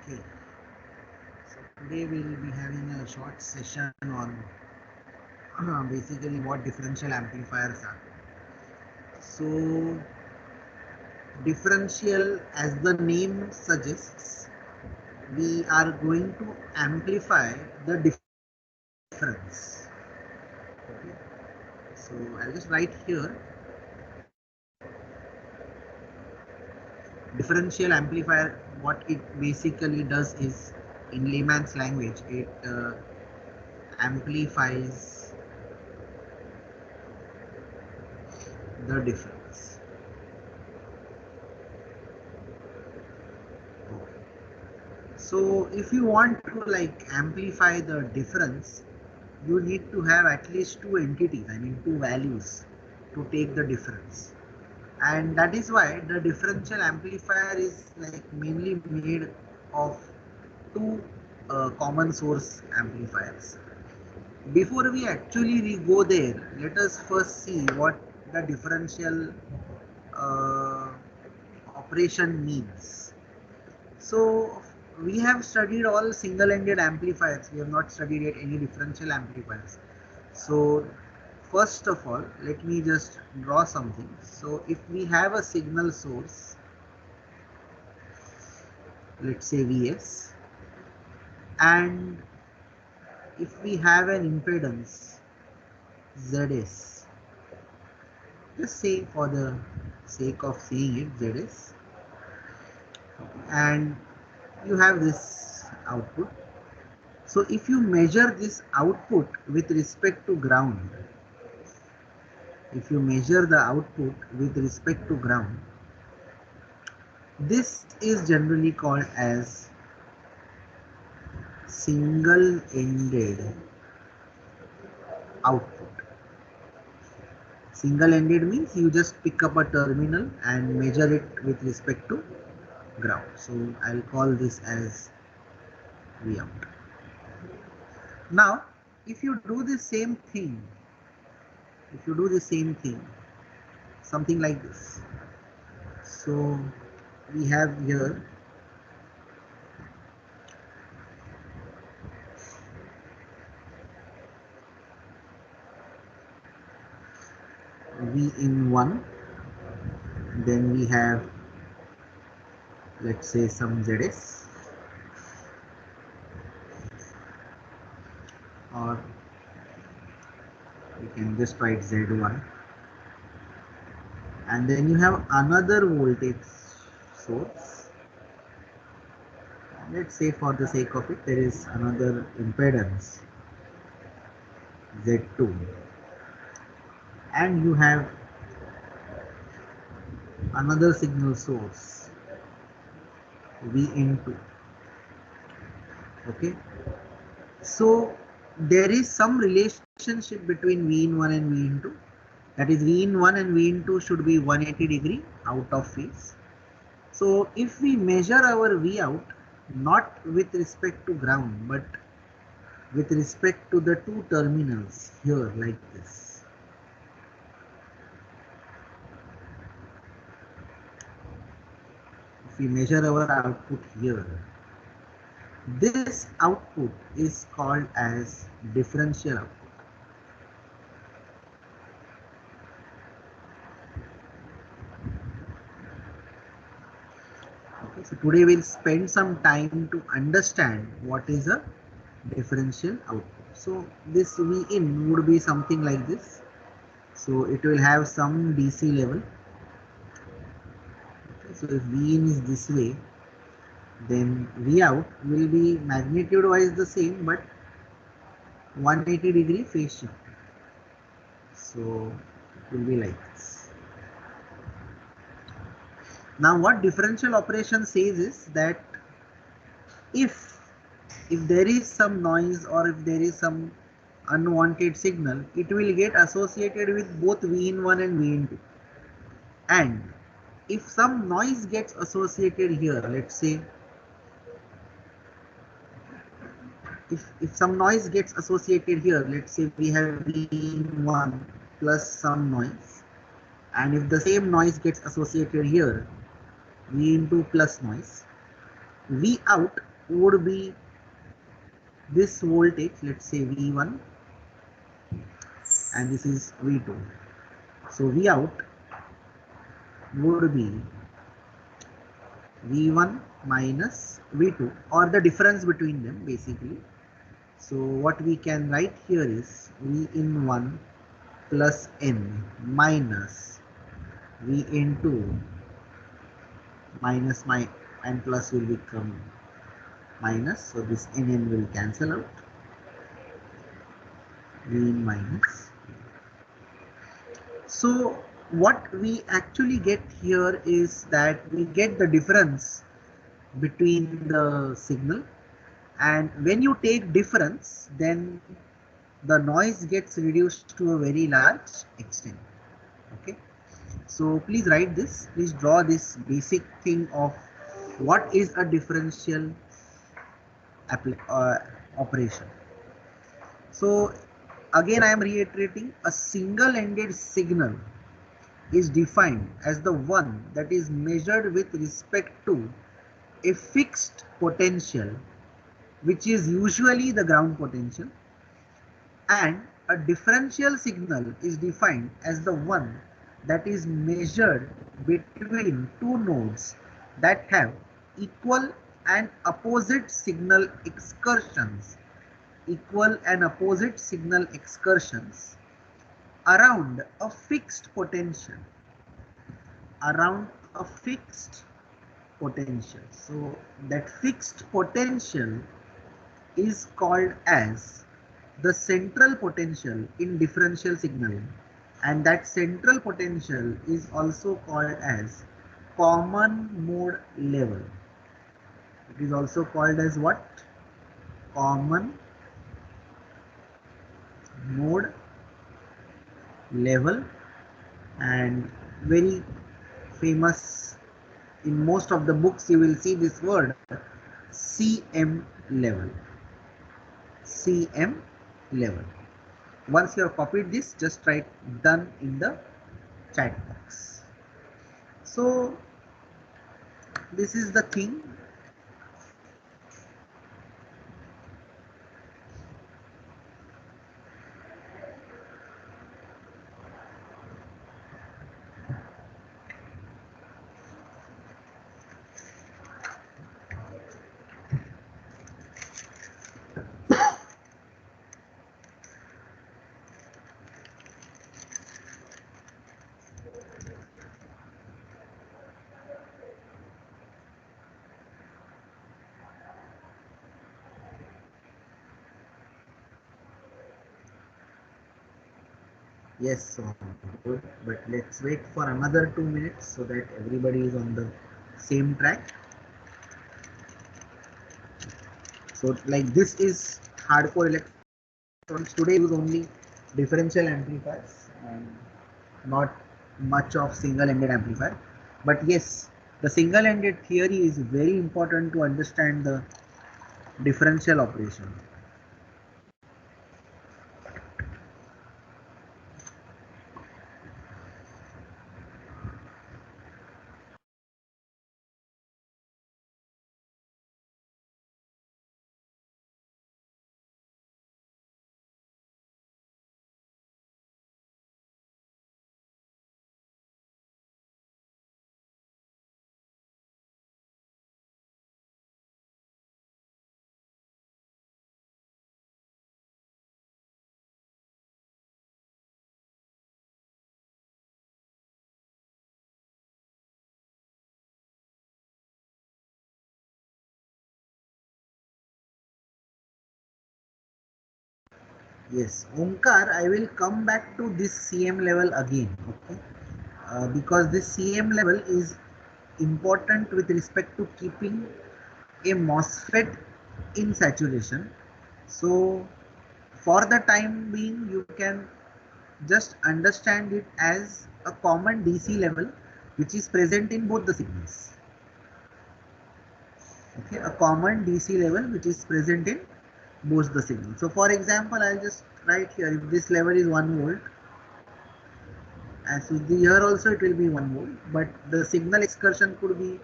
Okay, so today we'll be having a short session on basically what differential amplifiers are. So, differential, as the name suggests, we are going to amplify the difference. Okay, so I'll just write here differential amplifier. What it basically does is, in layman's language, it amplifies the difference. So if you want to like amplify the difference, you need to have at least two entities, I mean two values to take the difference. And that is why the differential amplifier is like mainly made of two common source amplifiers. Before we actually go there, let us first see what the differential uh, operation means. So we have studied all single-ended amplifiers. We have not studied yet any differential amplifiers. So first of all, let me just draw something. So if we have a signal source, let's say Vs, and if we have an impedance Zs, just say for the sake of seeing it Zs, and you have this output. So if you measure this output with respect to ground, if you measure the output with respect to ground, this is generally called as single-ended output. Single-ended means you just pick up a terminal and measure it with respect to ground. So I'll call this as V out. Now, if you do the same thing, something like this. So we have here V in 1, then we have, let's say, some Zs, or you can just write Z1, and then you have another voltage source. Let's say for the sake of it, there is another impedance Z2, and you have another signal source V in 2. Okay, so there is some relationship between V in 1 and V in 2. That is, V in 1 and V in 2 should be 180 degree out of phase. So if we measure our V out not with respect to ground but with respect to the two terminals here like this, if we measure our output here, this output is called as differential output. Okay, so today we'll spend some time to understand what is a differential output. So this V in would be something like this. So it will have some DC level. Okay, so if V in is this way, then V out will be magnitude wise the same but 180 degree phase shift. So it will be like this. Now what differential operation says is that if there is some noise or if there is some unwanted signal, it will get associated with both V in 1 and V in 2. And if some noise gets associated here, let's say if some noise gets associated here, let's say we have V in 1 plus some noise, and if the same noise gets associated here, V in 2 plus noise, V out would be this voltage, let's say V1, and this is V2. So V out would be V1 minus V2, or the difference between them basically. So what we can write here is V in 1 plus N minus V in 2 minus my and plus will become minus. So this N will cancel out. V in minus. So what we actually get here is that we get the difference between the signal, and when you take difference, then the noise gets reduced to a very large extent. Okay, so please write this, please draw this basic thing of what is a differential operation. So again I am reiterating, a single-ended signal is defined as the one that is measured with respect to a fixed potential, which is usually the ground potential, and a differential signal is defined as the one that is measured between two nodes that have equal and opposite signal excursions, around a fixed potential, So that fixed potential is called as the central potential in differential signaling, and that central potential is also called as common mode level. It is also called as what? Common mode level, and very famous in most of the books you will see this word CM level. CM level. Once you have copied this, just write done in the chat box. So this is the thing. Yes, so good, but let's wait for another 2 minutes so that everybody is on the same track. So like this is hardcore electronics. Today was only differential amplifiers and not much of single-ended amplifier. But yes, the single-ended theory is very important to understand the differential operation. Yes, Omkar, I will come back to this CM level again, okay? Because this CM level is important with respect to keeping a MOSFET in saturation. So for the time being, you can just understand it as a common DC level which is present in both the signals. Okay, a common DC level which is present in both the signals. So for example, I'll just write here, if this level is 1 volt, and so here also it will be 1 volt, but the signal excursion could be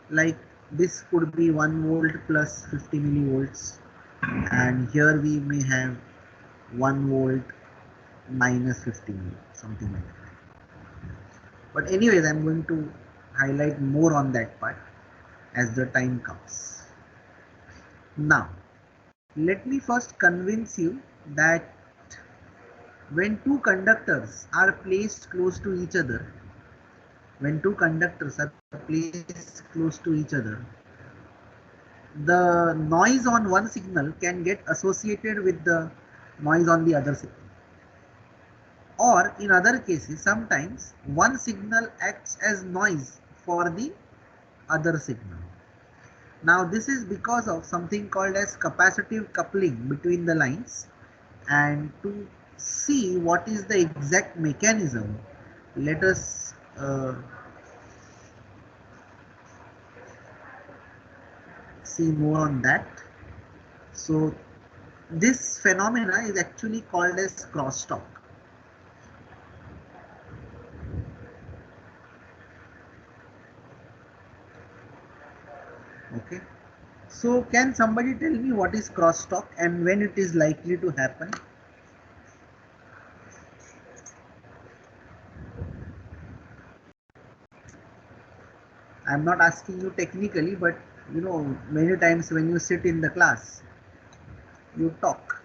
like this could be 1 volt plus 50 millivolts, and here we may have 1 volt minus 50 millivolts, something like that. But anyways, I'm going to highlight more on that part as the time comes. Now let me first convince you that when two conductors are placed close to each other, when two conductors are placed close to each other, the noise on one signal can get associated with the noise on the other signal. Or in other cases, sometimes one signal acts as noise for the other signal. Now this is because of something called as capacitive coupling between the lines, and to see what is the exact mechanism, let us see more on that. So this phenomena is actually called as crosstalk. Okay, so can somebody tell me what is crosstalk and when it is likely to happen? I'm not asking you technically, but you know, many times when you sit in the class, you talk,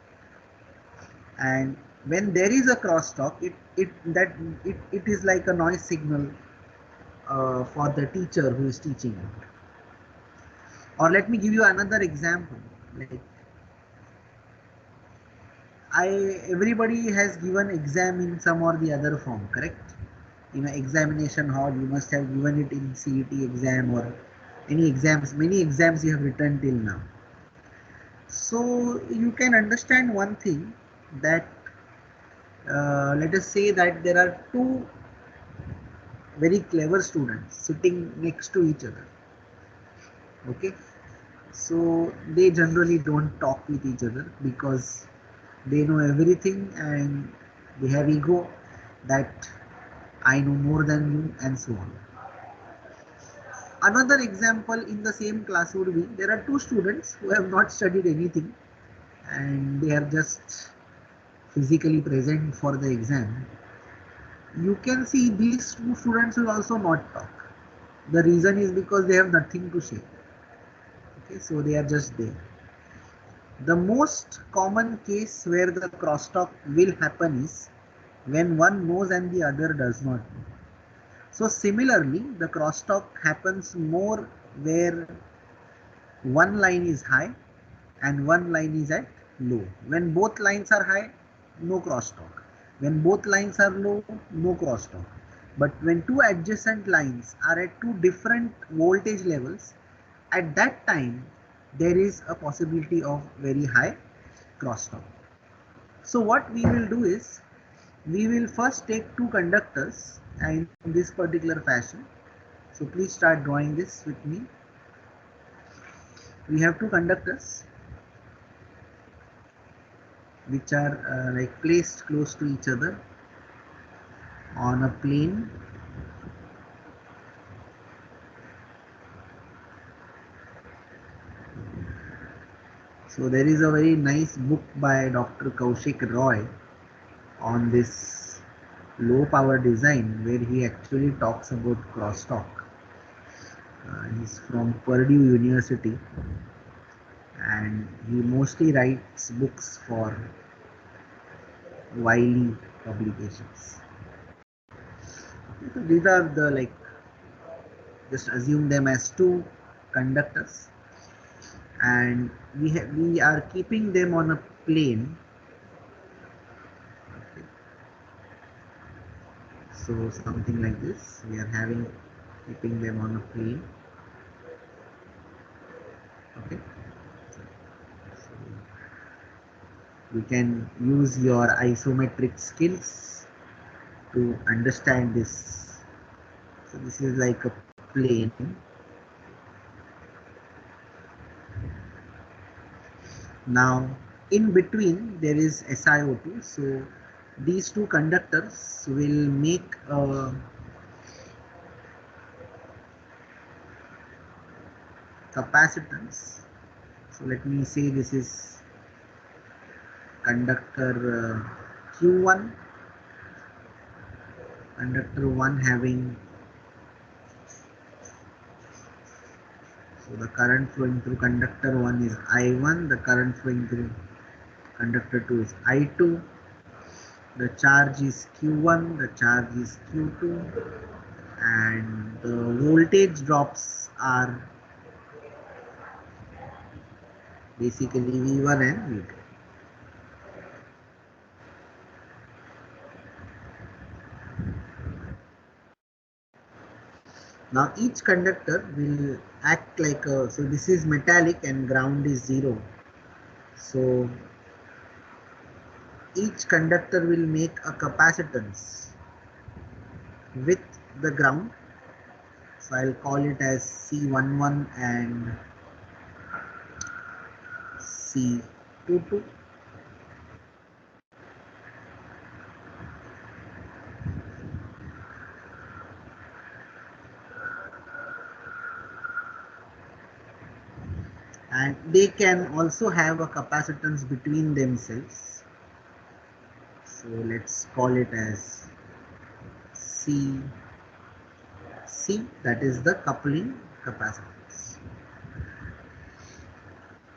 and when there is a crosstalk, it is like a noise signal for the teacher who is teaching it. Or let me give you another example. Like everybody has given exam in some or the other form, correct? In an examination hall, you must have given it in CET exam or any exams. Many exams you have written till now. So you can understand one thing, that let us say that there are two very clever students sitting next to each other. Okay, so they generally don't talk with each other because they know everything and they have ego that I know more than you, and so on. Another example in the same class would be, there are two students who have not studied anything and they are just physically present for the exam. You can see these two students will also not talk. The reason is because they have nothing to say. Okay, so they are just there. The most common case where the crosstalk will happen is when one knows and the other does not know. So similarly, the crosstalk happens more where one line is high and one line is at low. When both lines are high, no crosstalk. When both lines are low, no crosstalk. But when two adjacent lines are at two different voltage levels, at that time there is a possibility of very high crosstalk. So what we will do is, we will first take two conductors in this particular fashion. So please start drawing this with me. We have two conductors which are like placed close to each other on a plane. So there is a very nice book by Dr. Kaushik Roy on this low power design where he actually talks about crosstalk. He's from Purdue University and he mostly writes books for Wiley publications. So these are the, like, just assume them as two conductors and we are keeping them on a plane. Okay. So something like this, we are keeping them on a plane. Okay, so you can use your isometric skills to understand this. So this is like a plane. Now in between there is SiO2, so these two conductors will make a capacitance. So let me say this is conductor Q1, conductor 1 having, so the current flowing through conductor 1 is I1, the current flowing through conductor 2 is I2, the charge is Q1, the charge is Q2, and the voltage drops are basically V1 and V2. Now each conductor will act like a, so this is metallic and ground is 0. So each conductor will make a capacitance with the ground. So I'll call it as C11 and C22. And they can also have a capacitance between themselves. So let's call it as C, that is the coupling capacitance.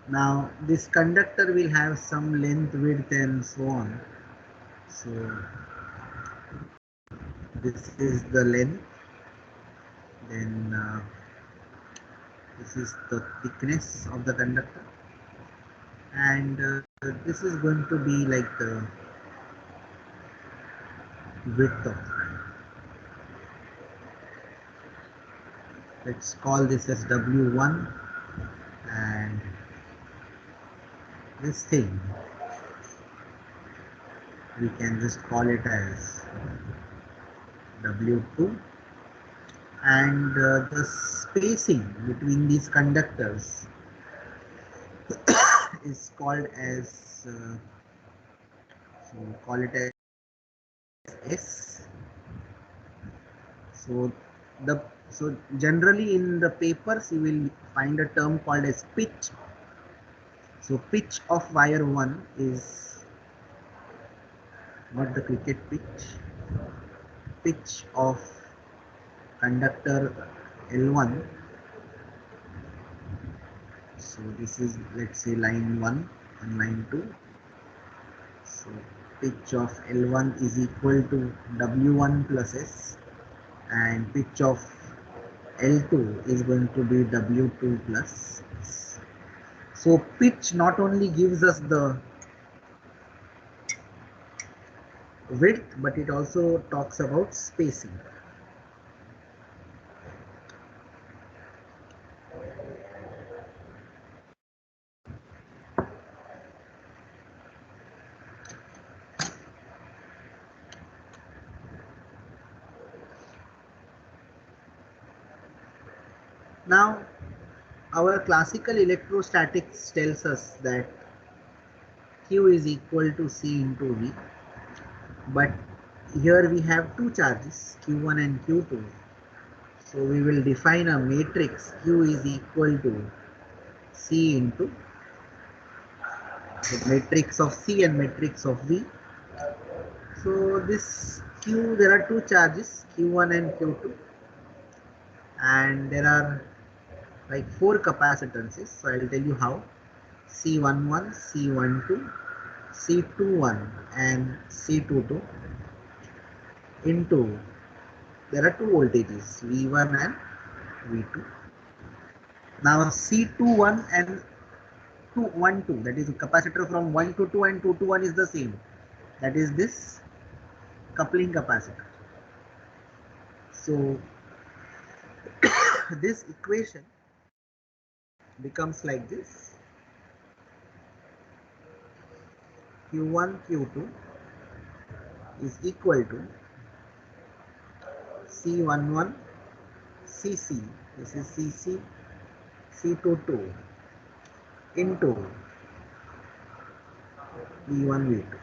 Now this conductor will have some length, width and so on. So this is the length, then this is the thickness of the conductor, and this is going to be like the width of it. Let's call this as W1, and this thing we can just call it as W2, and the spacing between these conductors is called as so call it as S. So generally in the papers you will find a term called as pitch. So pitch of wire 1 is not the cricket pitch. Pitch of conductor L1. So this is, let's say, line 1 and line 2. So pitch of L1 is equal to W1 plus S, and pitch of L2 is going to be W2 plus S. So pitch not only gives us the width, but it also talks about spacing. Now, our classical electrostatics tells us that Q is equal to C into V, but here we have two charges, Q1 and Q2. So we will define a matrix Q is equal to C into the matrix of C and matrix of V. So this Q, there are two charges, Q1 and Q2, and there are like 4 capacitances. So I will tell you how. C11, C12, C21 and C22 into, there are two voltages, V1 and V2. Now C21 and 212, that is a capacitor from 1 to 2 and 2 to 1 is the same. That is this coupling capacitor. So this equation becomes like this. Q1 Q2 is equal to C11 CC, this is CC, C22 into V1 V2.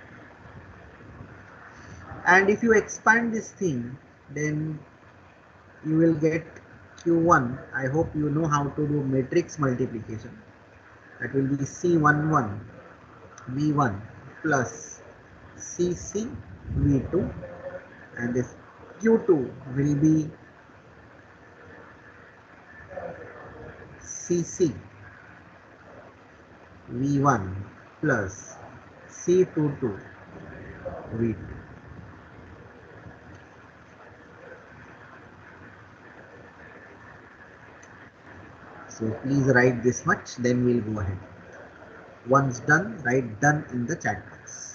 And if you expand this thing, then you will get Q1, I hope you know how to do matrix multiplication. That will be C11 V1 plus CC V2, and this Q2 will be CC V1 plus C22 V2. So please write this much, then we'll go ahead. Once done, write done in the chat box.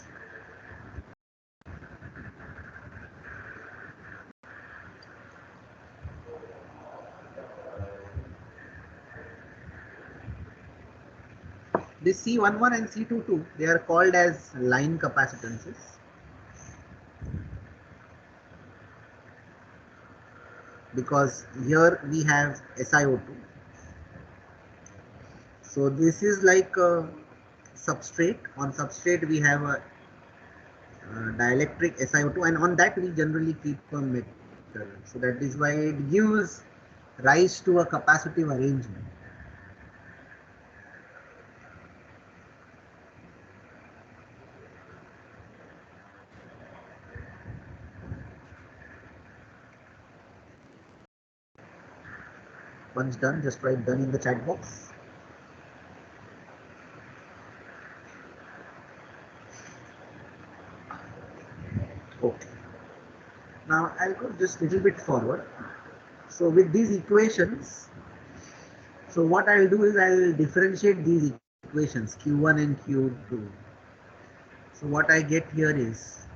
This C11 and C22, they are called as line capacitances. Because here we have SiO2. So this is like a substrate. On substrate we have a dielectric SiO2, and on that we generally keep a metal. So that is why it gives rise to a capacitive arrangement. Once done, just write done in the chat box. Okay. Now I'll go just a little bit forward. So with these equations, so what I'll do is I'll differentiate these equations Q1 and Q2. So what I get here is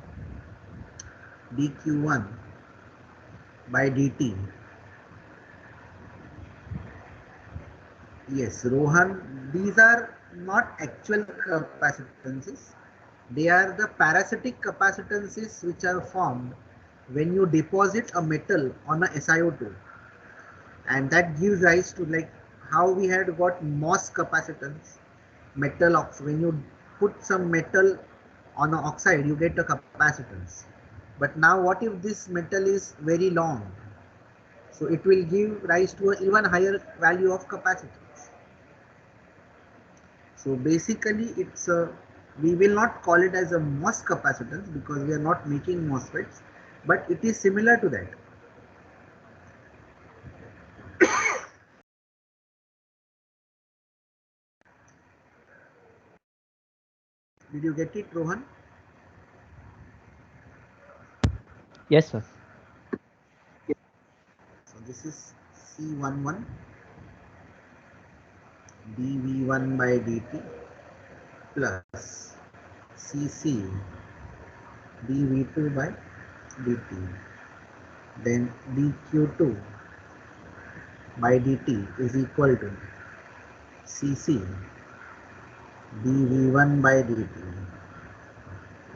dQ1 by dt. Yes, Rohan, these are not actual capacitances. They are the parasitic capacitances which are formed when you deposit a metal on a SiO2, and that gives rise to, like how we had got MOS capacitance, metal oxide. When you put some metal on an oxide, you get a capacitance. But now what if this metal is very long? So it will give rise to an even higher value of capacitance. So basically it's a, we will not call it as a MOS capacitance because we are not making MOSFETs, but it is similar to that. Did you get it, Rohan? Yes, sir. So this is C11 dV1 by dt plus CC dV2 by dt. Then dQ2 by dt is equal to CC dV1 by dt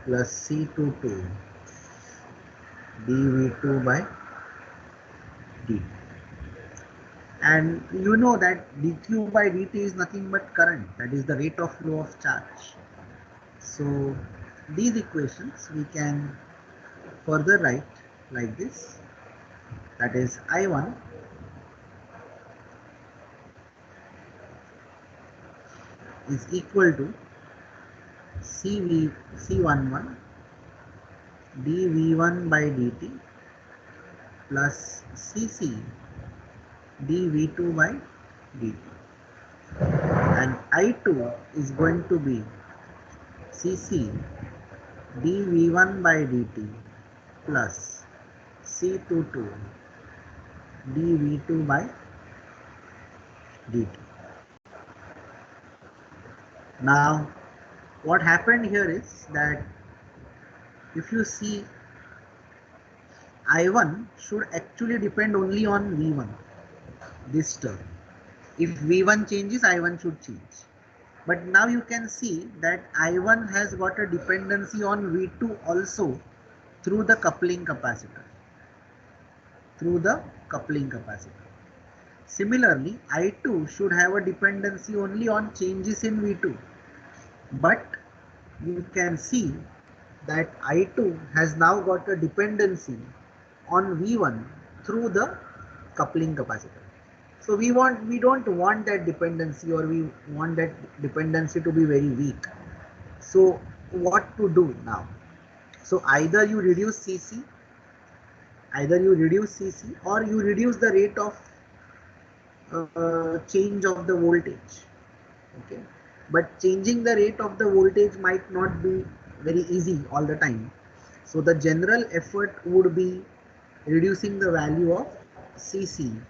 plus C22 dV2 by dt. And you know that dQ by dt is nothing but current, that is the rate of flow of charge. So these equations we can further write like this, that is I1 is equal to C11 dV1 by dt plus CC dV2 by dt, and I2 is going to be CC dV1 by dt plus C22 dV2 by dt. Now what happened here is that if you see, I1 should actually depend only on V1, this term. If V1 changes, I1 should change. But now you can see that I1 has got a dependency on V2 also through the coupling capacitor. Similarly, I2 should have a dependency only on changes in V2. But you can see that I2 has now got a dependency on V1 through the coupling capacitor. So we don't want that dependency, or we want that dependency to be very weak. So what to do now? So either you reduce CC, or you reduce the rate of change of the voltage. Okay, but changing the rate of the voltage might not be very easy all the time. So the general effort would be reducing the value of CC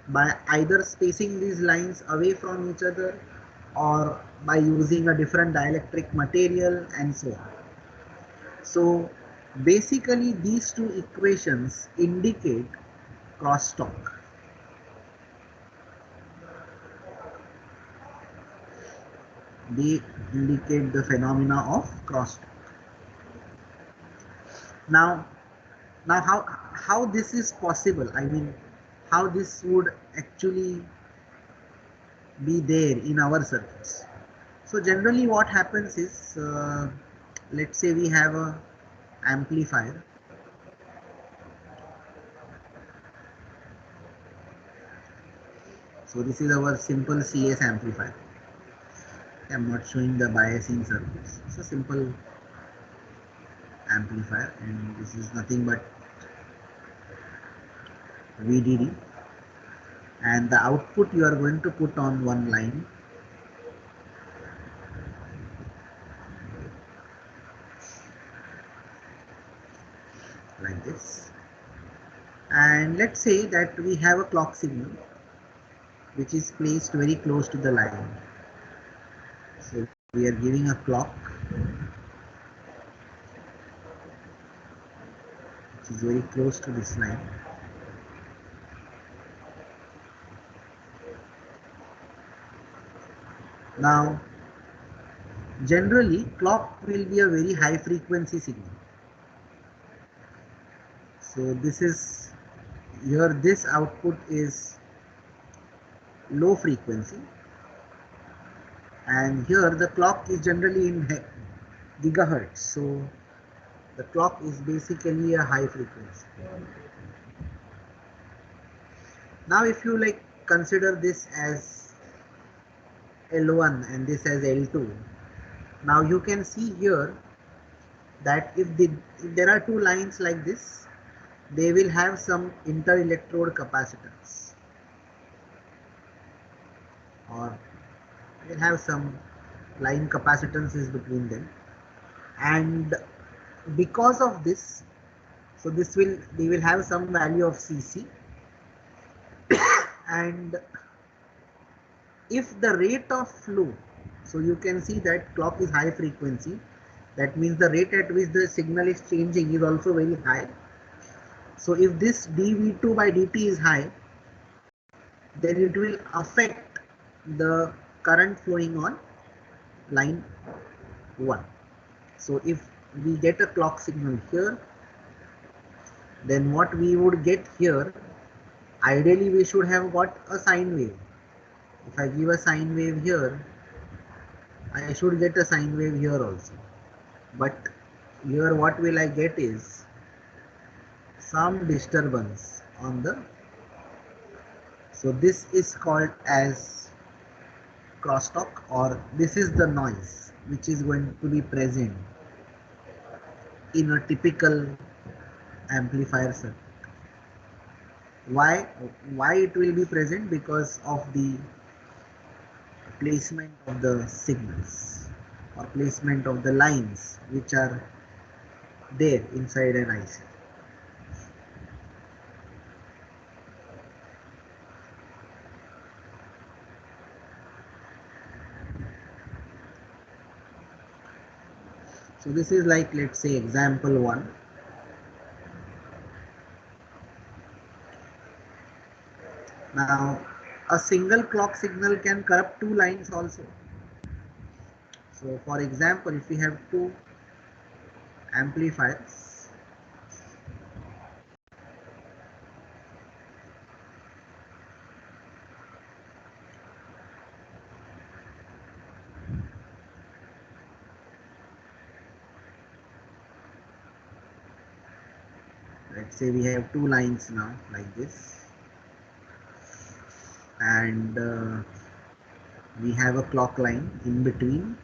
by either spacing these lines away from each other, or by using a different dielectric material, and so on. So basically these two equations indicate crosstalk. They indicate the phenomena of crosstalk. Now, how this is possible? I mean, how this would actually be there in our circuits? So generally, what happens is, let's say we have a amplifier. So this is our simple CS amplifier. I'm not showing the biasing circuits. It's a simple amplifier, and this is nothing but VDD, and the output you are going to put on one line, like this. And let's say that we have a clock signal which is placed very close to the line. So we are giving a clock which is very close to this line. Now generally clock will be a very high frequency signal. So this is here, this output is low frequency, and here the clock is generally in gigahertz. So the clock is basically a high frequency. Now if you like consider this as L1 and this as L2, now you can see here that if there are two lines like this, they will have some inter-electrode capacitance, or will have some line capacitances between them, and because of this, so they will have some value of CC, and if the rate of flow, so you can see that clock is high frequency, that means the rate at which the signal is changing is also very high. So if this dV2 by dt is high, then it will affect the current flowing on line 1. So if we get a clock signal here, then what we would get here, ideally we should have got a sine wave. If I give a sine wave here, I should get a sine wave here also. But here what will I get is some disturbance on the, so this is called as crosstalk, or this is the noise which is going to be present in a typical amplifier circuit. Why it will be present? Because of the placement of the signals, or placement of the lines which are there inside an IC. So this is like, let's say, example 1. Now a single clock signal can corrupt two lines also. So for example, if we have two amplifiers, let's say we have two lines now like this. and we have a clock line in between.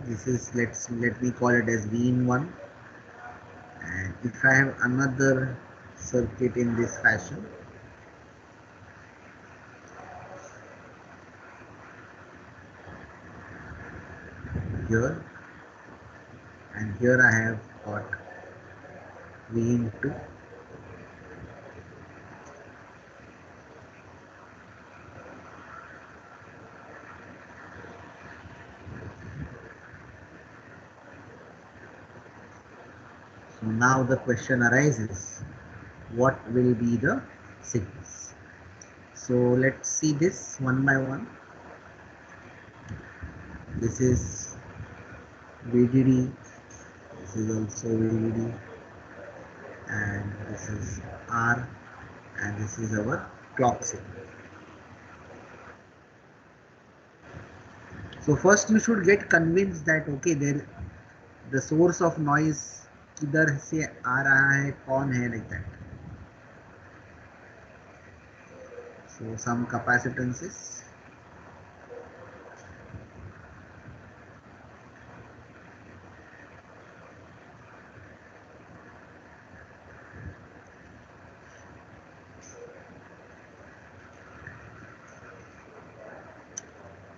This is, let me call it as V in 1, and if I have another circuit in this fashion, here and here I have got V in 2. So now the question arises, what will be the signals? So let's see this one by one. This is VDD, this is also VDD, and this is R, and this is our clock signal. So first you should get convinced that okay, there the source of noise किधर से आ रहा है, कौन है, like that. So some capacitances.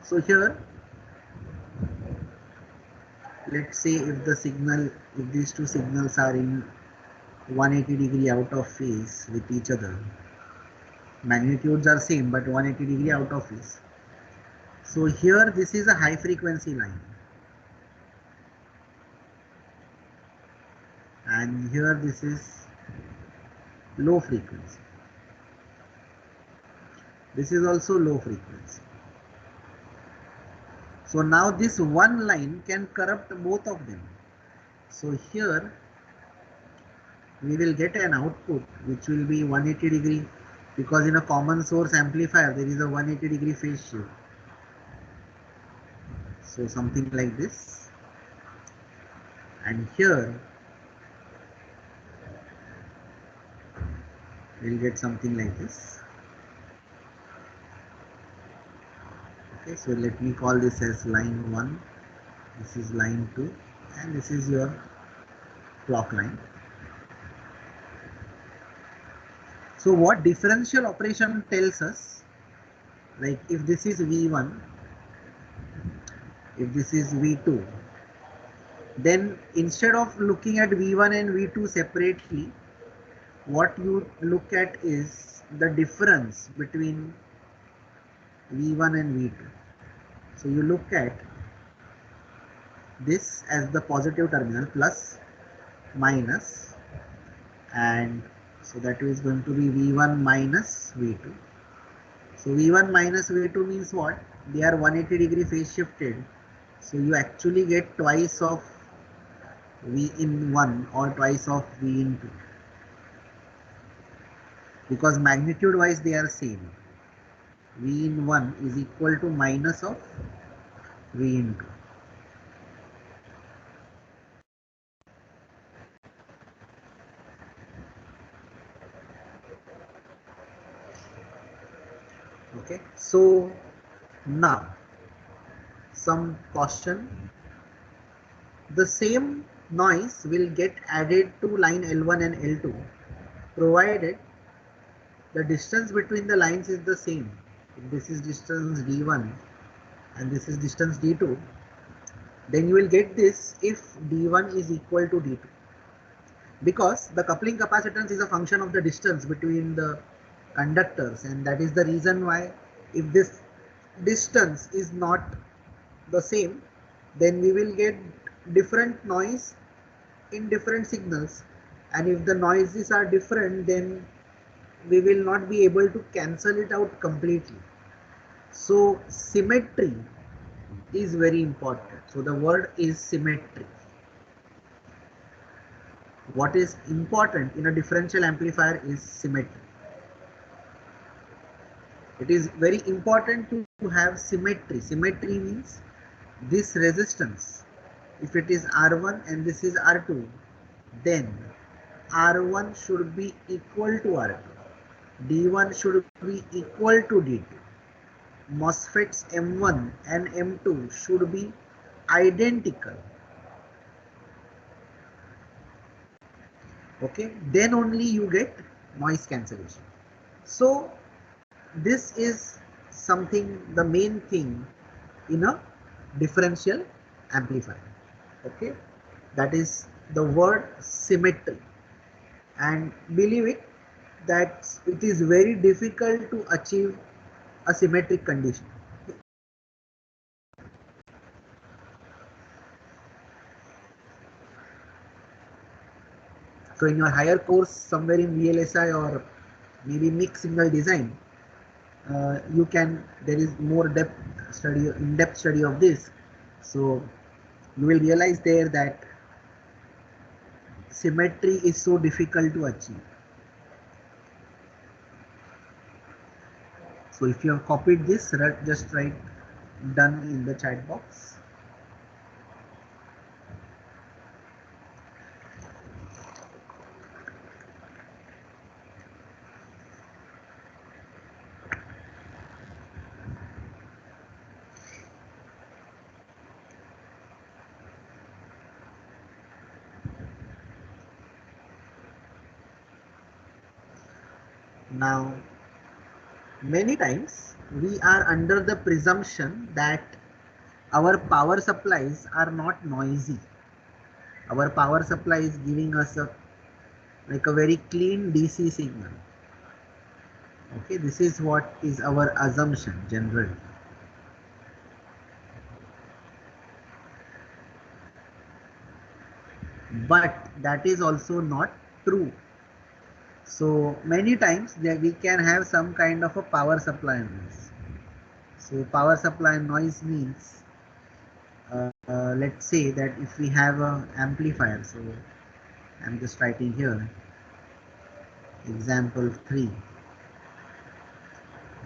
So here, let's say if the signal, if these two signals are in 180 degree out of phase with each other, magnitudes are same but 180 degree out of phase. So here this is a high frequency line, and here this is low frequency. This is also low frequency. So now this one line can corrupt both of them. So here we will get an output which will be 180 degree, because in a common source amplifier there is a 180 degree phase shift. So something like this, and here we'll get something like this. Okay, so let me call this as line 1, this is line 2, and this is your clock line. So what differential operation tells us, like if this is V1, if this is V2, then instead of looking at V1 and V2 separately, what you look at is the difference between V1 and V2. So you look at this as the positive terminal, plus, minus, and so that is going to be V1 minus V2. So V1 minus V2 means what? They are 180 degree phase shifted. So you actually get twice of V in 1 or twice of V in 2. Because magnitude wise they are same. V in 1 is equal to minus of V in 2. Okay, so now some caution. The same noise will get added to line L1 and L2 provided the distance between the lines is the same. If this is distance D1 and this is distance D2, then you will get this if D1 is equal to D2, because the coupling capacitance is a function of the distance between the conductors, and that is the reason why if this distance is not the same, then we will get different noise in different signals, and if the noises are different, then we will not be able to cancel it out completely. So symmetry is very important. So the word is symmetry. What is important in a differential amplifier is symmetry. It is very important to have symmetry. Symmetry means this resistance, if it is R1 and this is R2, then R1 should be equal to R2. D1 should be equal to D2. MOSFETs M1 and M2 should be identical. Okay, then only you get noise cancellation. So this is something, the main thing in a differential amplifier. Okay, that is the word symmetry, and believe it that it is very difficult to achieve a symmetric condition. So in your higher course somewhere in VLSI or maybe mixed signal design, you can, there is more in-depth study of this. So you will realize there that symmetry is so difficult to achieve. So if you have copied this, just write done in the chat box. Now, many times we are under the presumption that our power supplies are not noisy. Our power supply is giving us a very clean DC signal. Okay, this is what is our assumption generally. But that is also not true. So many times we can have some kind of a power supply noise. So power supply noise means, let's say that if we have an amplifier, so I'm just writing here example 3.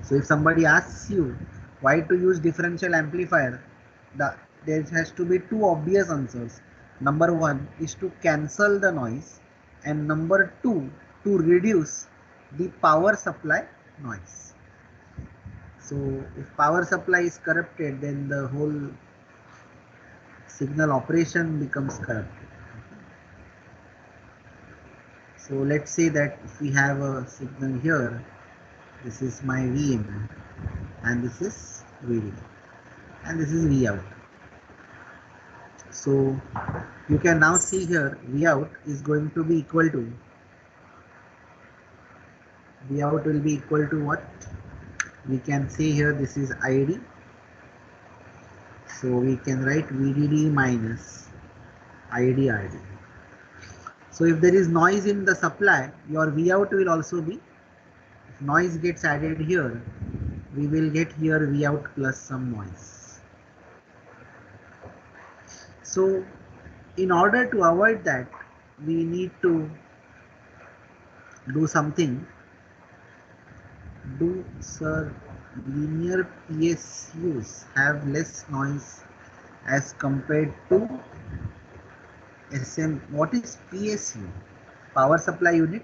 So if somebody asks you why to use differential amplifier, there has to be two obvious answers. Number one is to cancel the noise, and number two to reduce the power supply noise. So if power supply is corrupted, then the whole signal operation becomes corrupted. So let's say that if we have a signal here, this is my Vin and this is Vd and this is Vout. So you can now see here Vout is going to be equal to, Vout will be equal to what? We can say here this is ID. So we can write VDD minus IDRD. So if there is noise in the supply, your Vout will also be, if noise gets added here, we will get here Vout plus some noise. So in order to avoid that, we need to do something. Do sir linear PSUs have less noise as compared to SM? What is PSU? Power supply unit.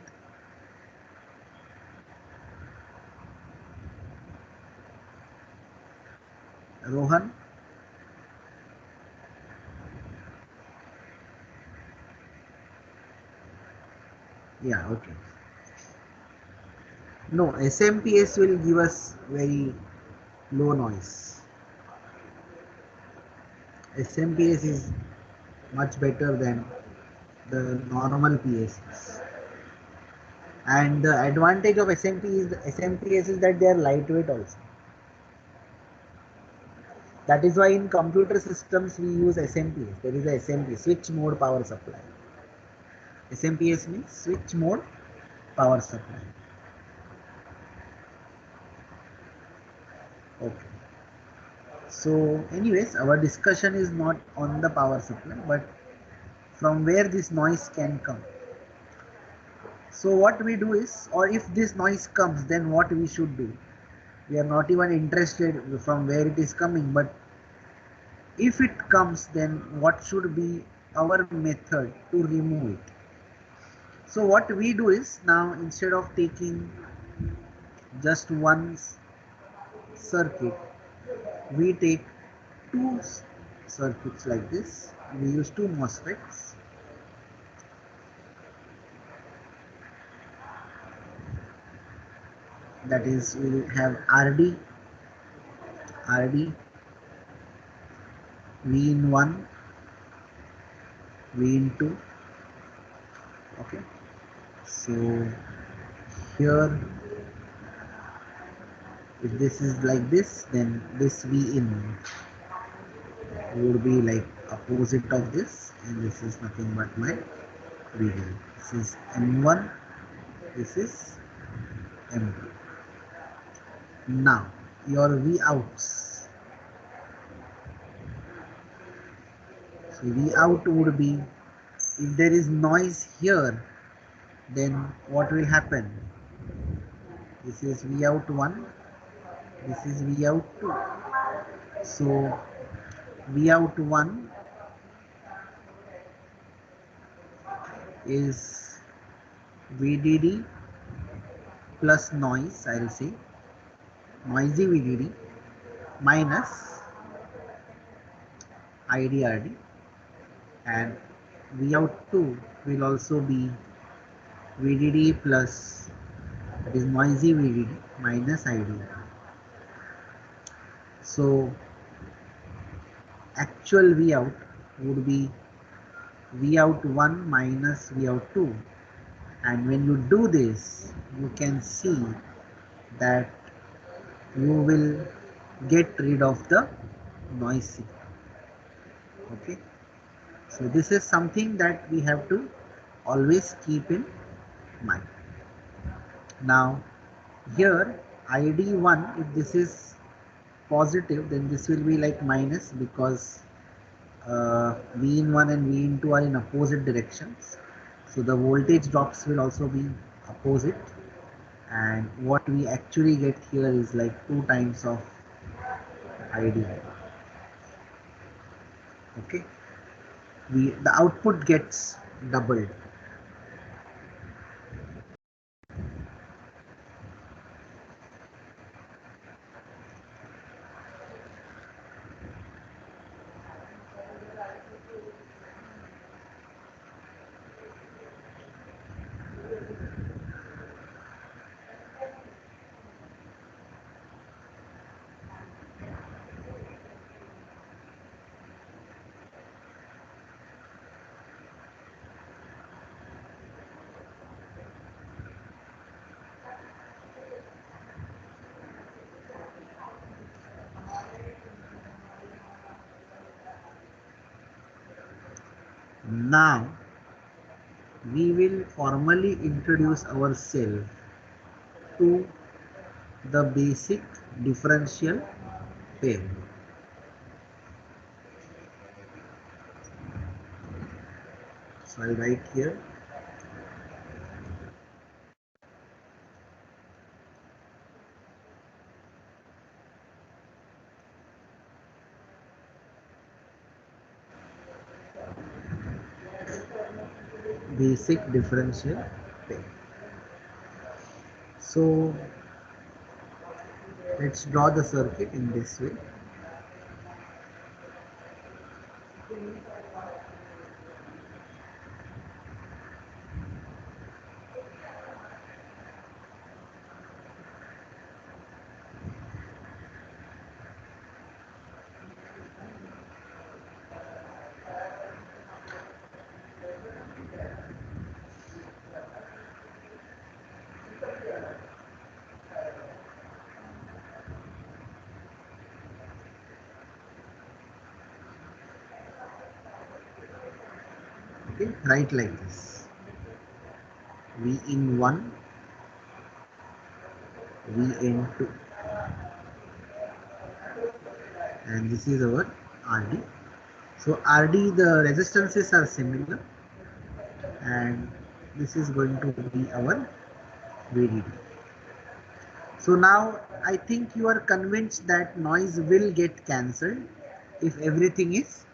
Rohan? Yeah, okay. No, SMPS will give us very low noise. SMPS is much better than the normal PSs. And the advantage of SMPS is that they are lightweight also. That is why in computer systems we use SMPS. There is a SMP, switch mode power supply. SMPS means switch mode power supply. Okay. So anyways, our discussion is not on the power supply, but from where this noise can come. So what we do is, or if this noise comes, then what we should do? We are not even interested from where it is coming, but if it comes, then what should be our method to remove it? So what we do is, now instead of taking just one circuit, we take two circuits like this. We use two MOSFETs. That is, we will have RD, V in 1, V in 2. Okay. So here, if this is like this, then this V in would be like opposite of this, and this is nothing but my VDD. This is M1, this is M2. Now your V outs. So V out would be, if there is noise here, then what will happen? This is V out 1, this is V out 2. So V out 1 is VDD plus noise, I will say, noisy VDD minus IDRD, and V out 2 will also be VDD plus, that is noisy VDD minus IDRD. So actual V out would be V out 1 minus V out 2, and when you do this, you can see that you will get rid of the noise signal. Okay, so this is something that we have to always keep in mind. Now here ID1, if this is positive, then this will be like minus, because V in 1 and V in 2 are in opposite directions. So the voltage drops will also be opposite, and what we actually get here is like 2 times of ID. Okay, the output gets doubled. Now we will formally introduce ourselves to the basic differential pair. So I'll write here basic differential pair. So let's draw the circuit in this way. Okay, write like this: V in 1, V in 2, and this is our RD. So RD, the resistances are similar, and this is going to be our VDD. So now I think you are convinced that noise will get cancelled if everything is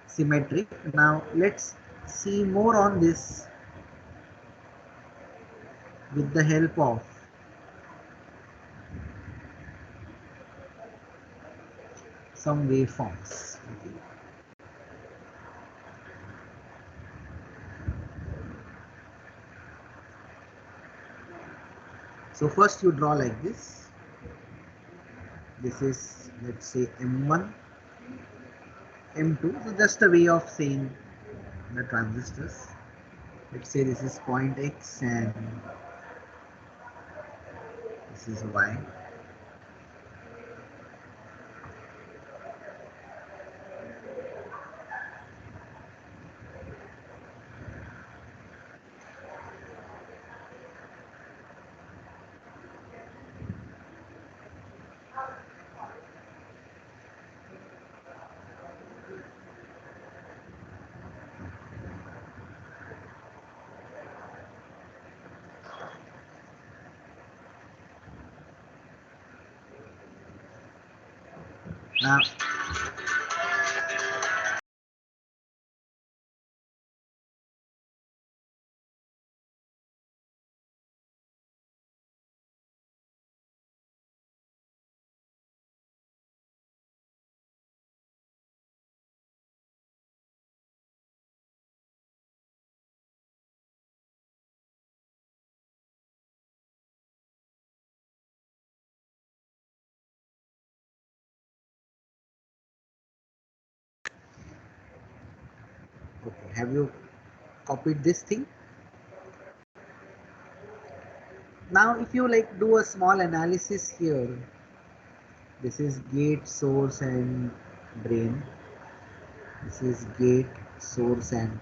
symmetric. Now let's see more on this with the help of some waveforms. Okay. So first you draw like this. This is, let's say, M1, M2. So just a way of saying the transistors. Let's say this is point X and this is Y. Now okay, have you copied this thing? Now if you like do a small analysis here, this is gate, source and drain. This is gate, source and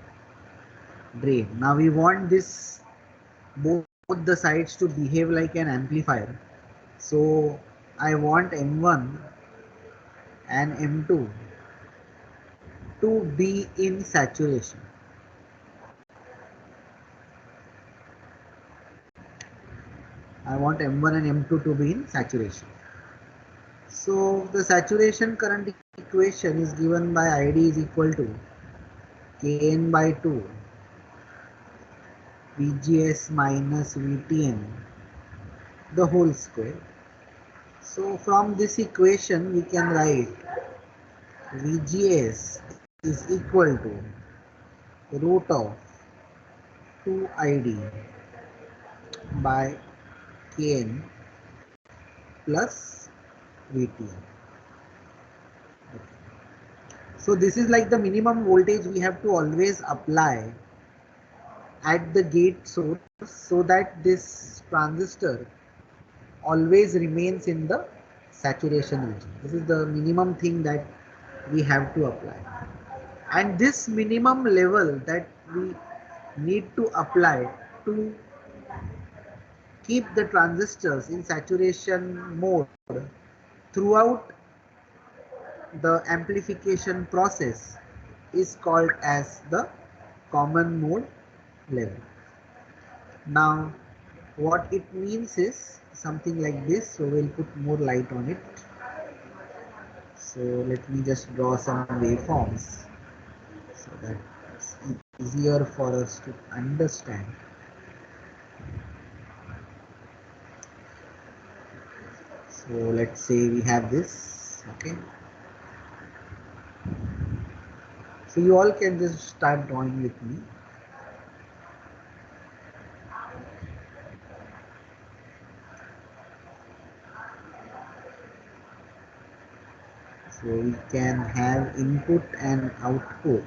drain. Now we want this both the sides to behave like an amplifier. So I want M1 and M2 to be in saturation. I want M1 and M2 to be in saturation. So the saturation current equation is given by ID is equal to Kn by 2 VGS minus VTN the whole square. So from this equation we can write VGS is equal to root of 2ID by Kn plus VTN. So this is like the minimum voltage we have to always apply at the gate source so that this transistor always remains in the saturation region. This is the minimum thing that we have to apply. And this minimum level that we need to apply to keep the transistors in saturation mode throughout the amplification process is called as the common mode level. Now what it means is something like this, so we'll put more light on it. So let me just draw some waveforms so that it's easier for us to understand. So let's say we have this, okay. So you all can just start drawing with me. So we can have input and output.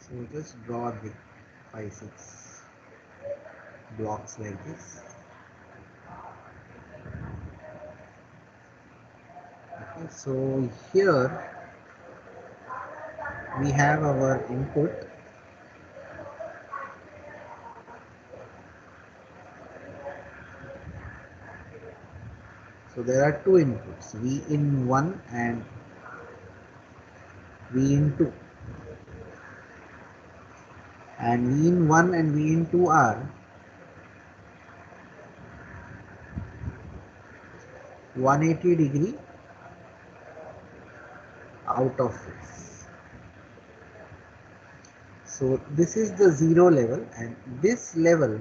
So just draw the 5-6 blocks like this. Okay, so here we have our input. So there are two inputs, V in 1 and V in 2. And V in 1 and V in 2 are 180 degree out of phase. So this is the 0 level, and this level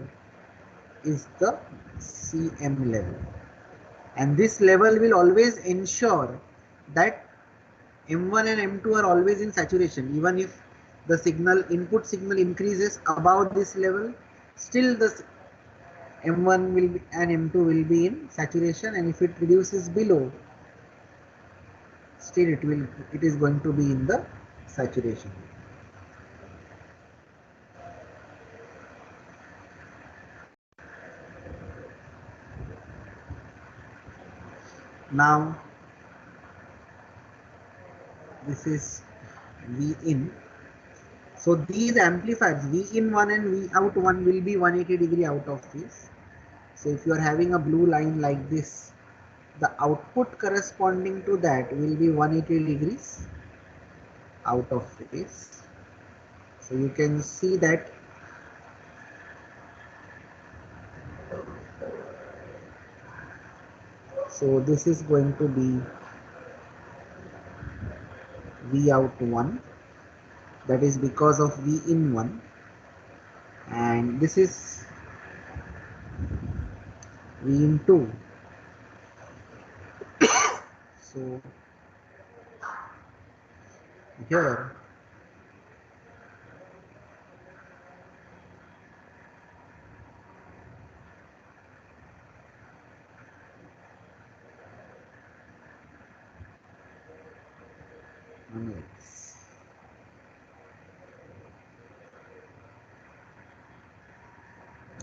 is the CM level. And this level will always ensure that M1 and M2 are always in saturation. Even if the signal, input signal increases above this level, still the M1 will be, and M2 will be in saturation, and if it reduces below, still it is going to be in the saturation. Now this is V in. So these amplifiers V in 1 and V out 1 will be 180 degree out of phase. So if you are having a blue line like this, the output corresponding to that will be 180 degrees out of phase. So you can see that so this is going to be V out 1, that is because of V in 1, and this is V in 2. So here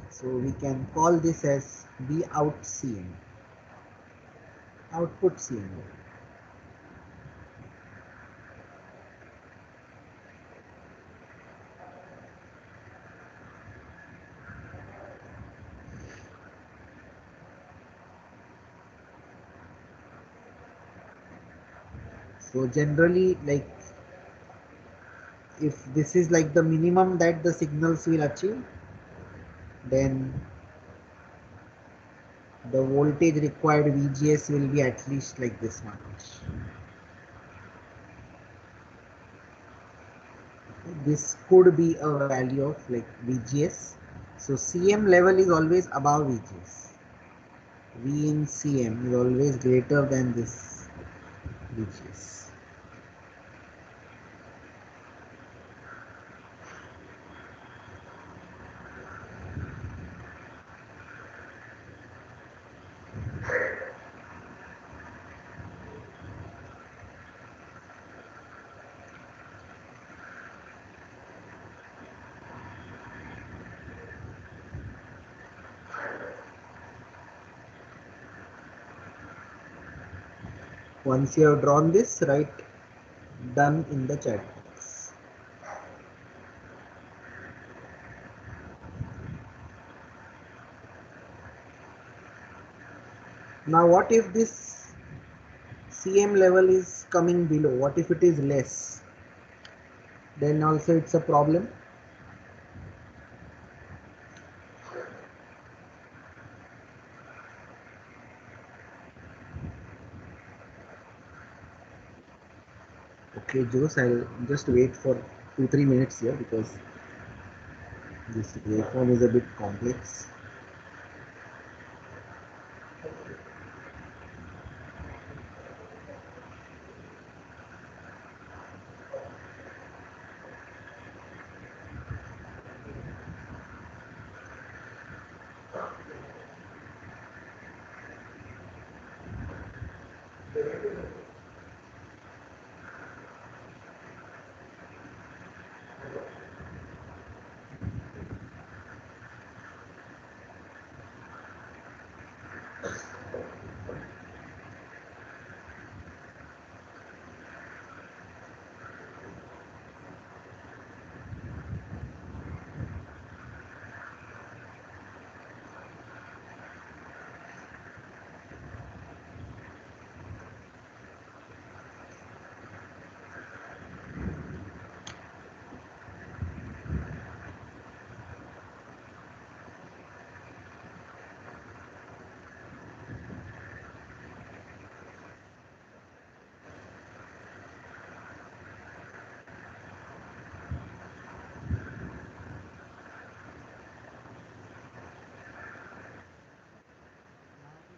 so we can call this as V out CM, output CM. So generally, like, if this is like the minimum that the signals will achieve, then the voltage required VGS will be at least like this much. This could be a value of like VGS. So CM level is always above VGS. V in CM is always greater than this VGS. Once you have drawn this, write done in the chat box. Now what if this CM level is coming below? What if it is less? Then also it's a problem. Okay, Jose, I'll just wait for 2-3 minutes here because this waveform is a bit complex.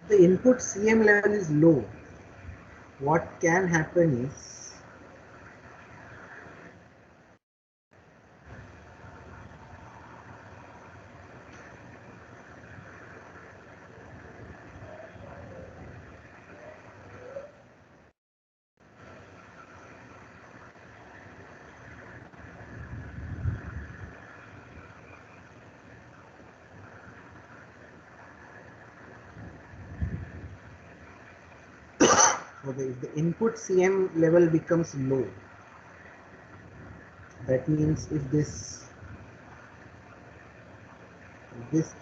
The input CM level is low. What can happen is if the input CM level becomes low, that means if this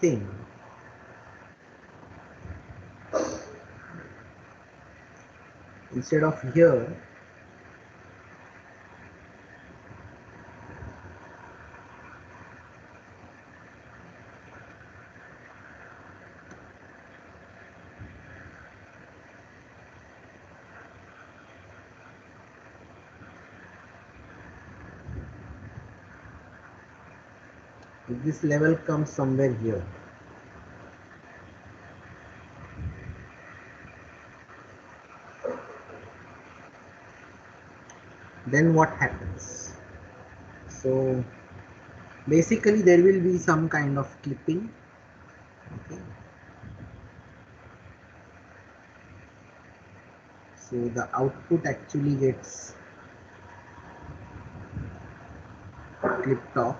thing instead of here, if this level comes somewhere here, then what happens? So basically there will be some kind of clipping. Okay. So the output actually gets clipped off.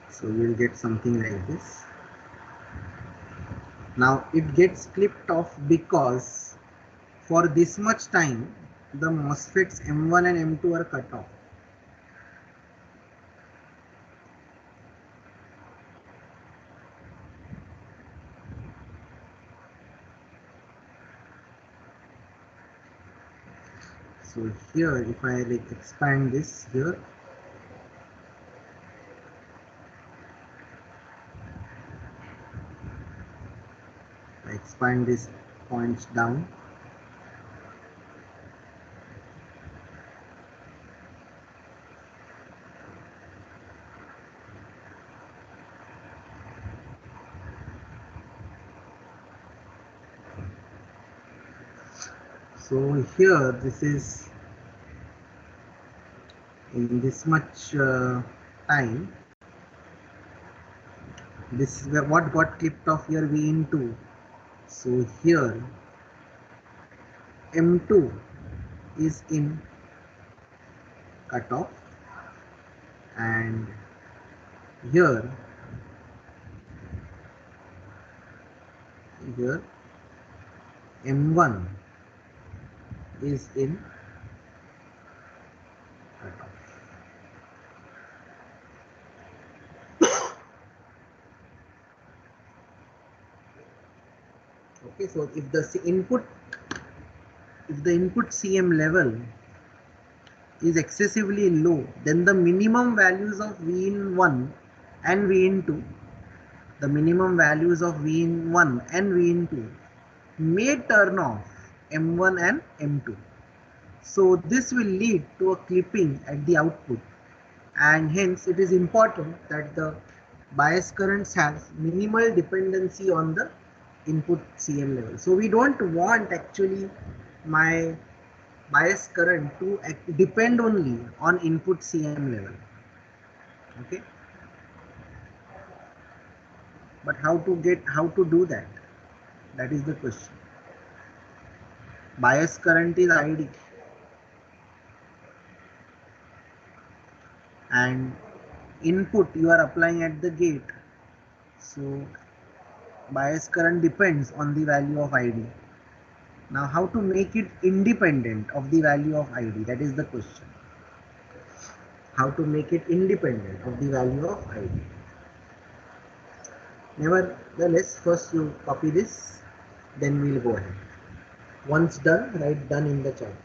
So you will get something like this. Now it gets clipped off because for this much time the MOSFETs M1 and M2 are cut off. So here if I like expand this here, I expand this points down. So here this is in this much time, this is what got clipped off here, Vin2. So here M2 is in cutoff and here M1 is in cutoff. Okay, so if the input CM level is excessively low, then the minimum values of Vin1 and Vin2, the minimum values of Vin1 and Vin2 may turn off M1 and M2. So this will lead to a clipping at the output, and hence it is important that the bias currents have minimal dependency on the input CM level. So we don't want actually my bias current to depend only on input CM level. Okay, but how to do that? That is the question. Bias current is ID and input you are applying at the gate, so bias current depends on the value of ID. Now how to make it independent of the value of ID? That is the question. How to make it independent of the value of ID? Nevertheless, first you copy this, then we'll go ahead. Once done, write done in the chat box.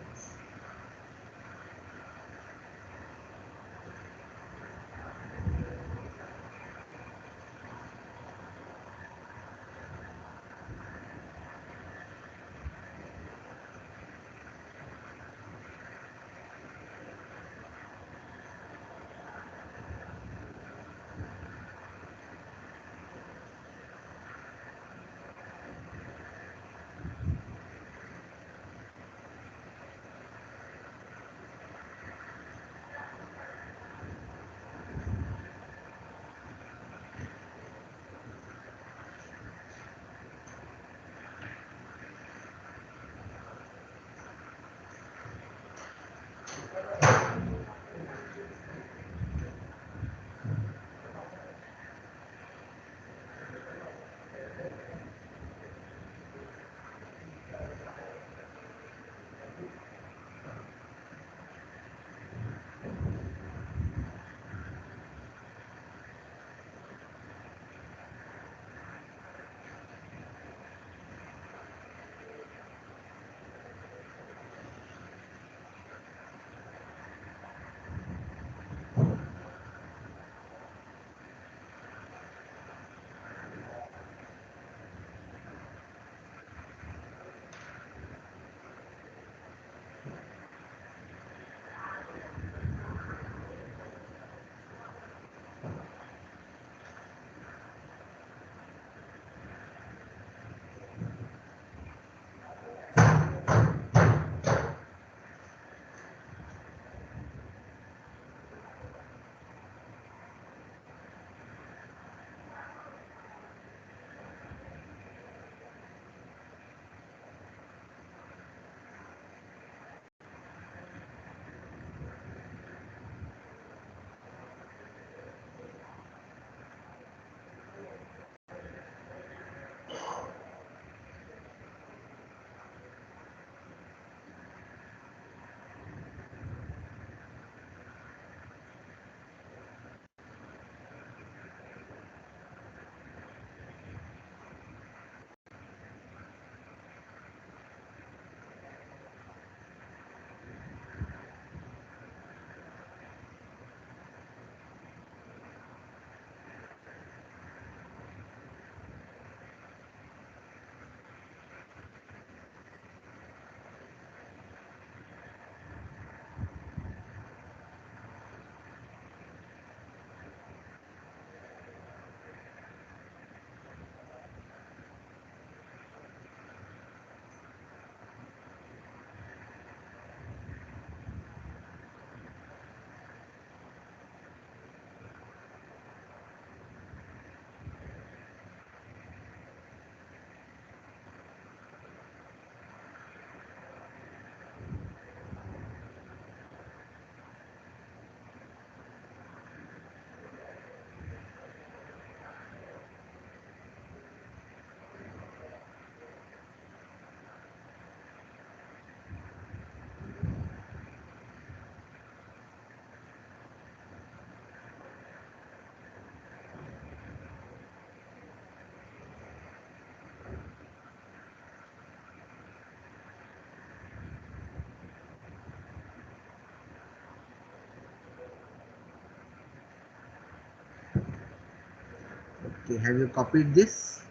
Okay, have you copied this?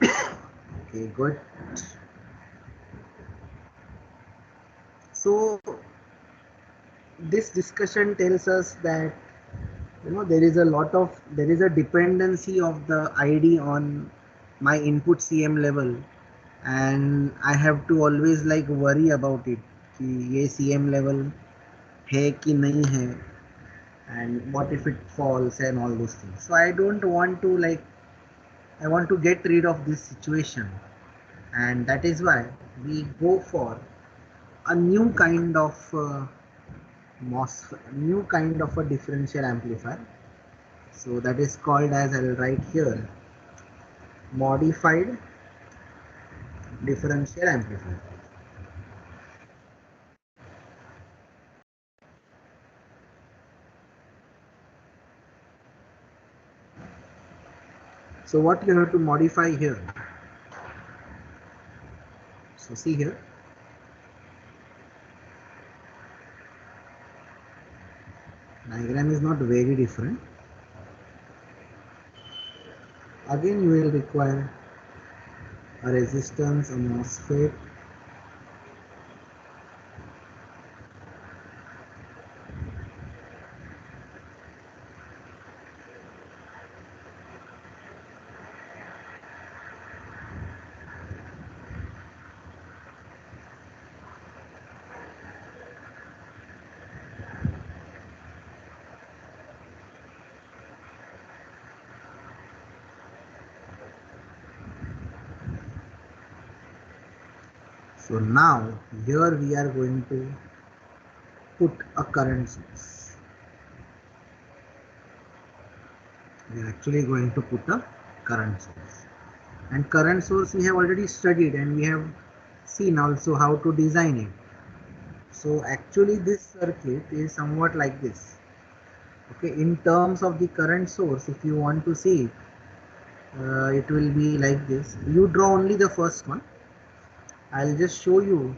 Okay, good. So this discussion tells us that there is a dependency of the ID on my input CM level, and I have to always like worry about it कि ये CM level है कि नहीं है, and what if it falls and all those things. So I don't want to I want to get rid of this situation, and that is why we go for a new kind of new kind of a differential amplifier. So that is called, as I'll write here, modified differential amplifier. So what you have to modify here? So see here, diagram is not very different. Again you will require a resistance, a MOSFET, so now here we are going to put a current source. We are actually going to put a current source, and current source we have already studied and we have seen also how to design it. So actually this circuit is somewhat like this. Okay, in terms of the current source, if you want to see it, it will be like this. You draw only the first one. I'll just show you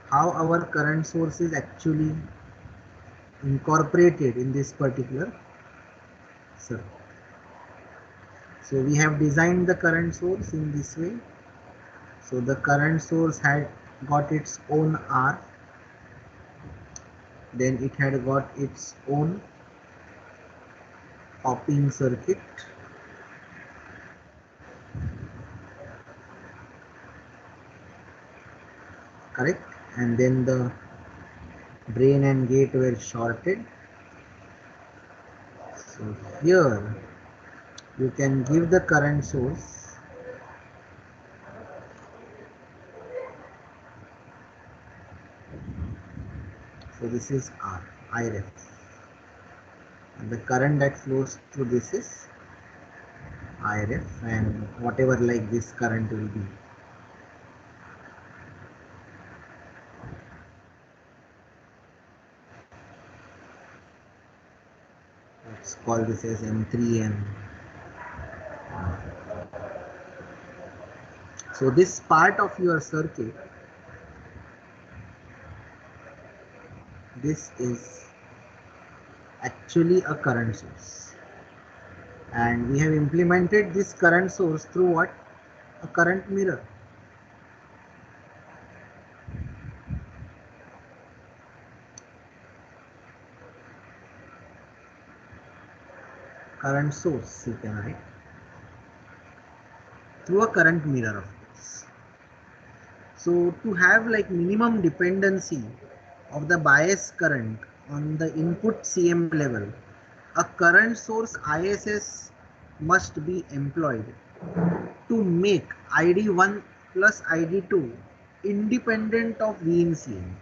how our current source is actually incorporated in this particular circuit. So we have designed the current source in this way. So the current source had got its own R, then it had got its own hopping circuit, correct, and then the drain and gate were shorted. So here you can give the current source, so this is R, IRef, and the current that flows through this is IRef, and whatever like this current will be. Let's call this as M3N. So this part of your circuit, this is actually a current source, and we have implemented this current source through what? A current mirror. Current source you can write through a current mirror, of course. So to have like minimum dependency of the bias current on the input CM level, a current source ISS must be employed to make ID1 plus ID2 independent of V in CM.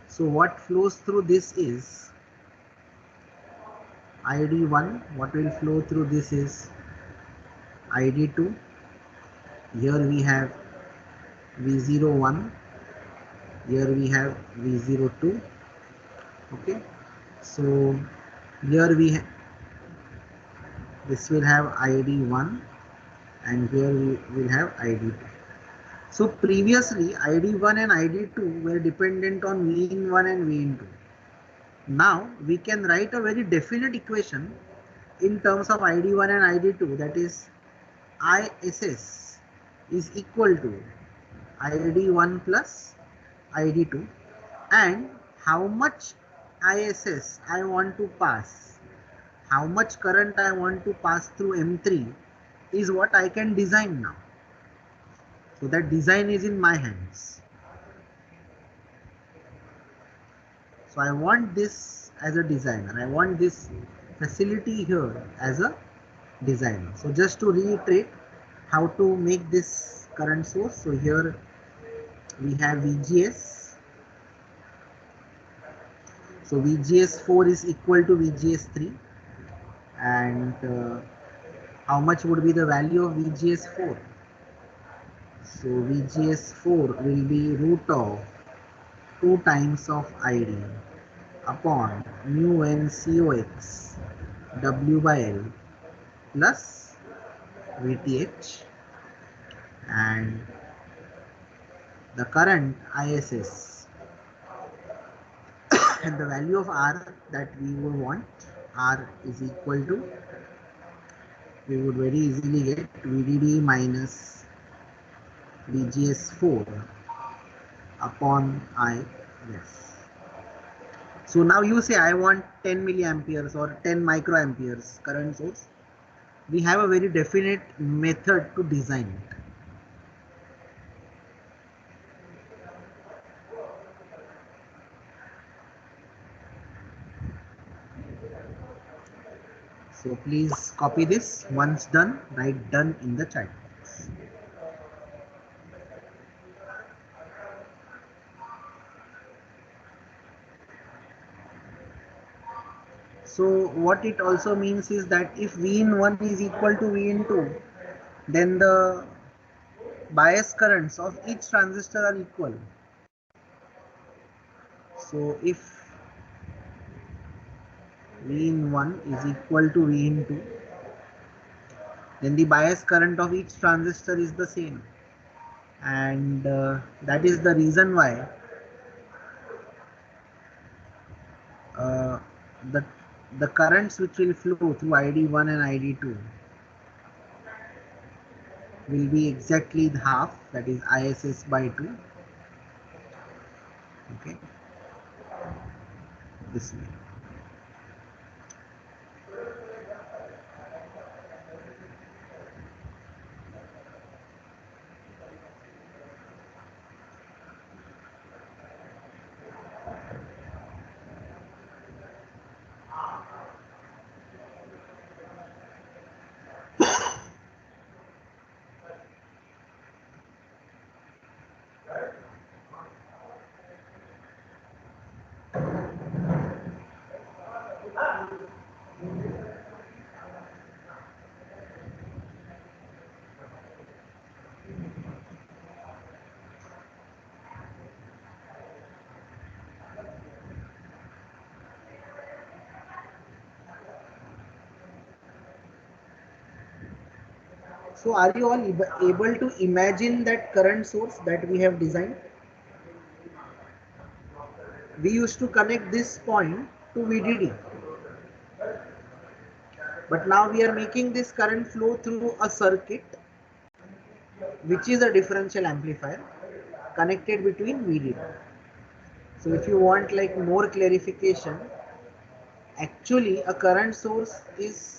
So what flows through this is ID1, what will flow through this is ID2. Here we have V01, here we have V02. Okay, so here this will have ID1, and here we will have ID2. So previously ID1 and ID2 were dependent on V in 1 and V in 2. Now we can write a very definite equation in terms of ID1 and ID2, that is ISS is equal to ID1 plus ID2, and how much ISS I want to pass, how much current I want to pass through M3 is what I can design now. So that design is in my hands. So I want this as a designer. I want this facility here as a designer. So just to reiterate how to make this current source. So here we have VGS. So VGS4 is equal to VGS3, and how much would be the value of VGS4? So VGS4 will be root of 2 times of ID upon mu n COX W by L plus VTH, and the current ISS and the value of R that we would want, R is equal to, we would very easily get VDD minus VGS4 upon IS. So now you say I want 10 milliamperes or 10 microamperes current source. We have a very definite method to design it. So please copy this. Once done, write done in the chat box. So what it also means is that if V in 1 is equal to V in 2, then the bias currents of each transistor are equal. So if V in 1 is equal to V in 2, then the bias current of each transistor is the same, and that is the reason why the currents which will flow through ID1 and ID2 will be exactly the half, that is ISS by 2. Okay, this way. So are you all able to imagine that current source that we have designed? We used to connect this point to VDD, but now we are making this current flow through a circuit which is a differential amplifier connected between VDD. So if you want like more clarification, actually a current source is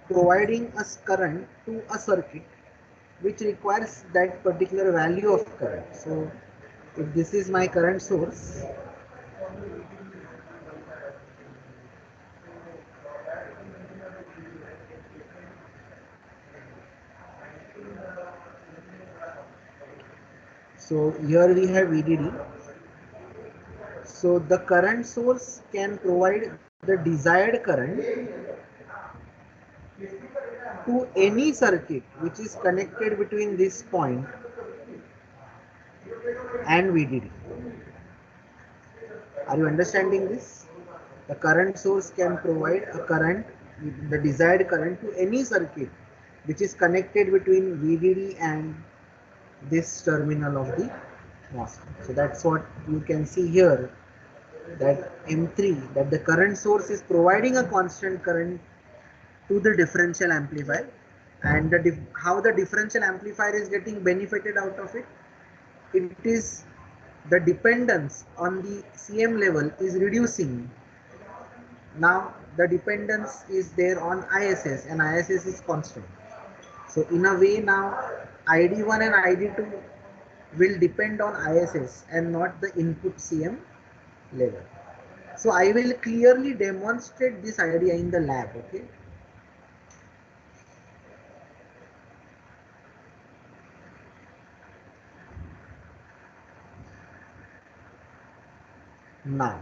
providing us current to a circuit which requires that particular value of current. So if this is my current source, so here we have VDD. So the current source can provide the desired current to any circuit which is connected between this point and VDD. Are you understanding this? The current source can provide a current, the desired current, to any circuit which is connected between VDD and this terminal of the MOSFET. So that's what you can see here, that M3, that the current source is providing a constant current to the differential amplifier, and how the differential amplifier is getting benefited out of it. It is the dependence on the CM level is reducing. Now the dependence is there on ISS, and ISS is constant. So in a way now ID1 and ID2 will depend on ISS and not the input CM level. So I will clearly demonstrate this idea in the lab. Okay. Now,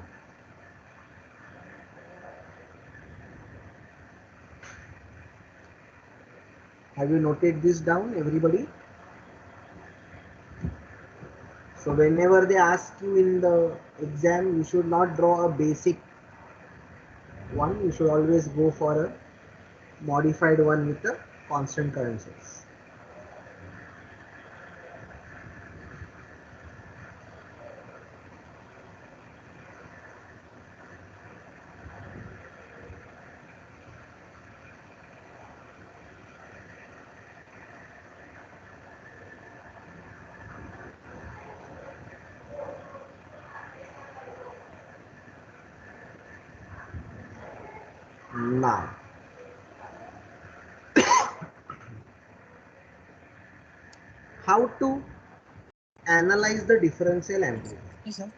have you noted this down, everybody? So whenever they ask you in the exam, you should not draw a basic one. You should always go for a modified one with a constant current source. Now, how to analyze the differential amplifier? Yes, sir.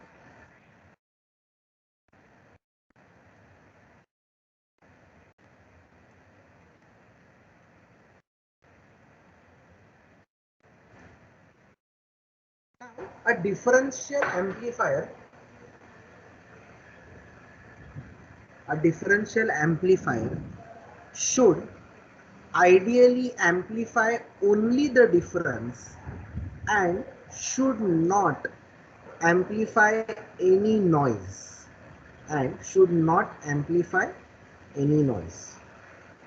A differential amplifier, should ideally amplify only the difference and should not amplify any noise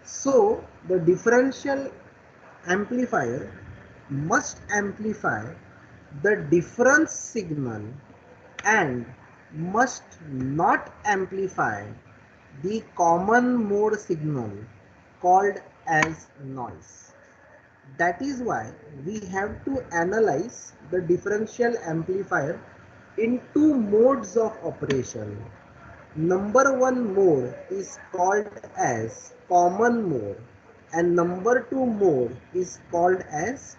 So the differential amplifier must amplify the difference signal and must not amplify the common mode signal called as noise. That is why we have to analyze the differential amplifier in two modes of operation. Number one mode is called as common mode, and number two mode is called as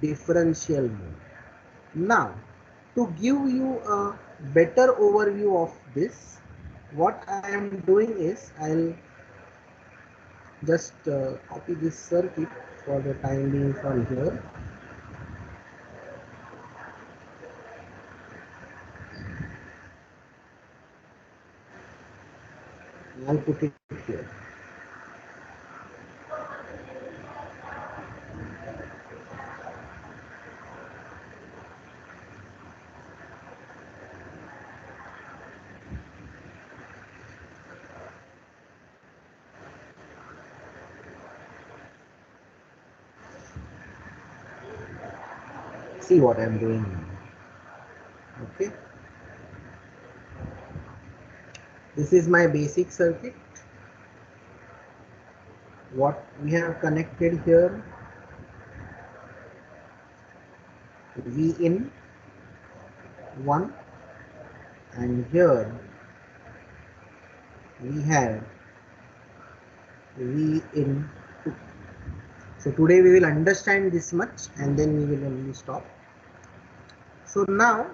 differential mode. Now, to give you a better overview of this, what I am doing is I'll just copy this circuit for the time being from here. I'll put it here. See what I'm doing now. Okay. This is my basic circuit. What we have connected here, V in 1, and here we have V in 2. So today we will understand this much and then we will only stop. So now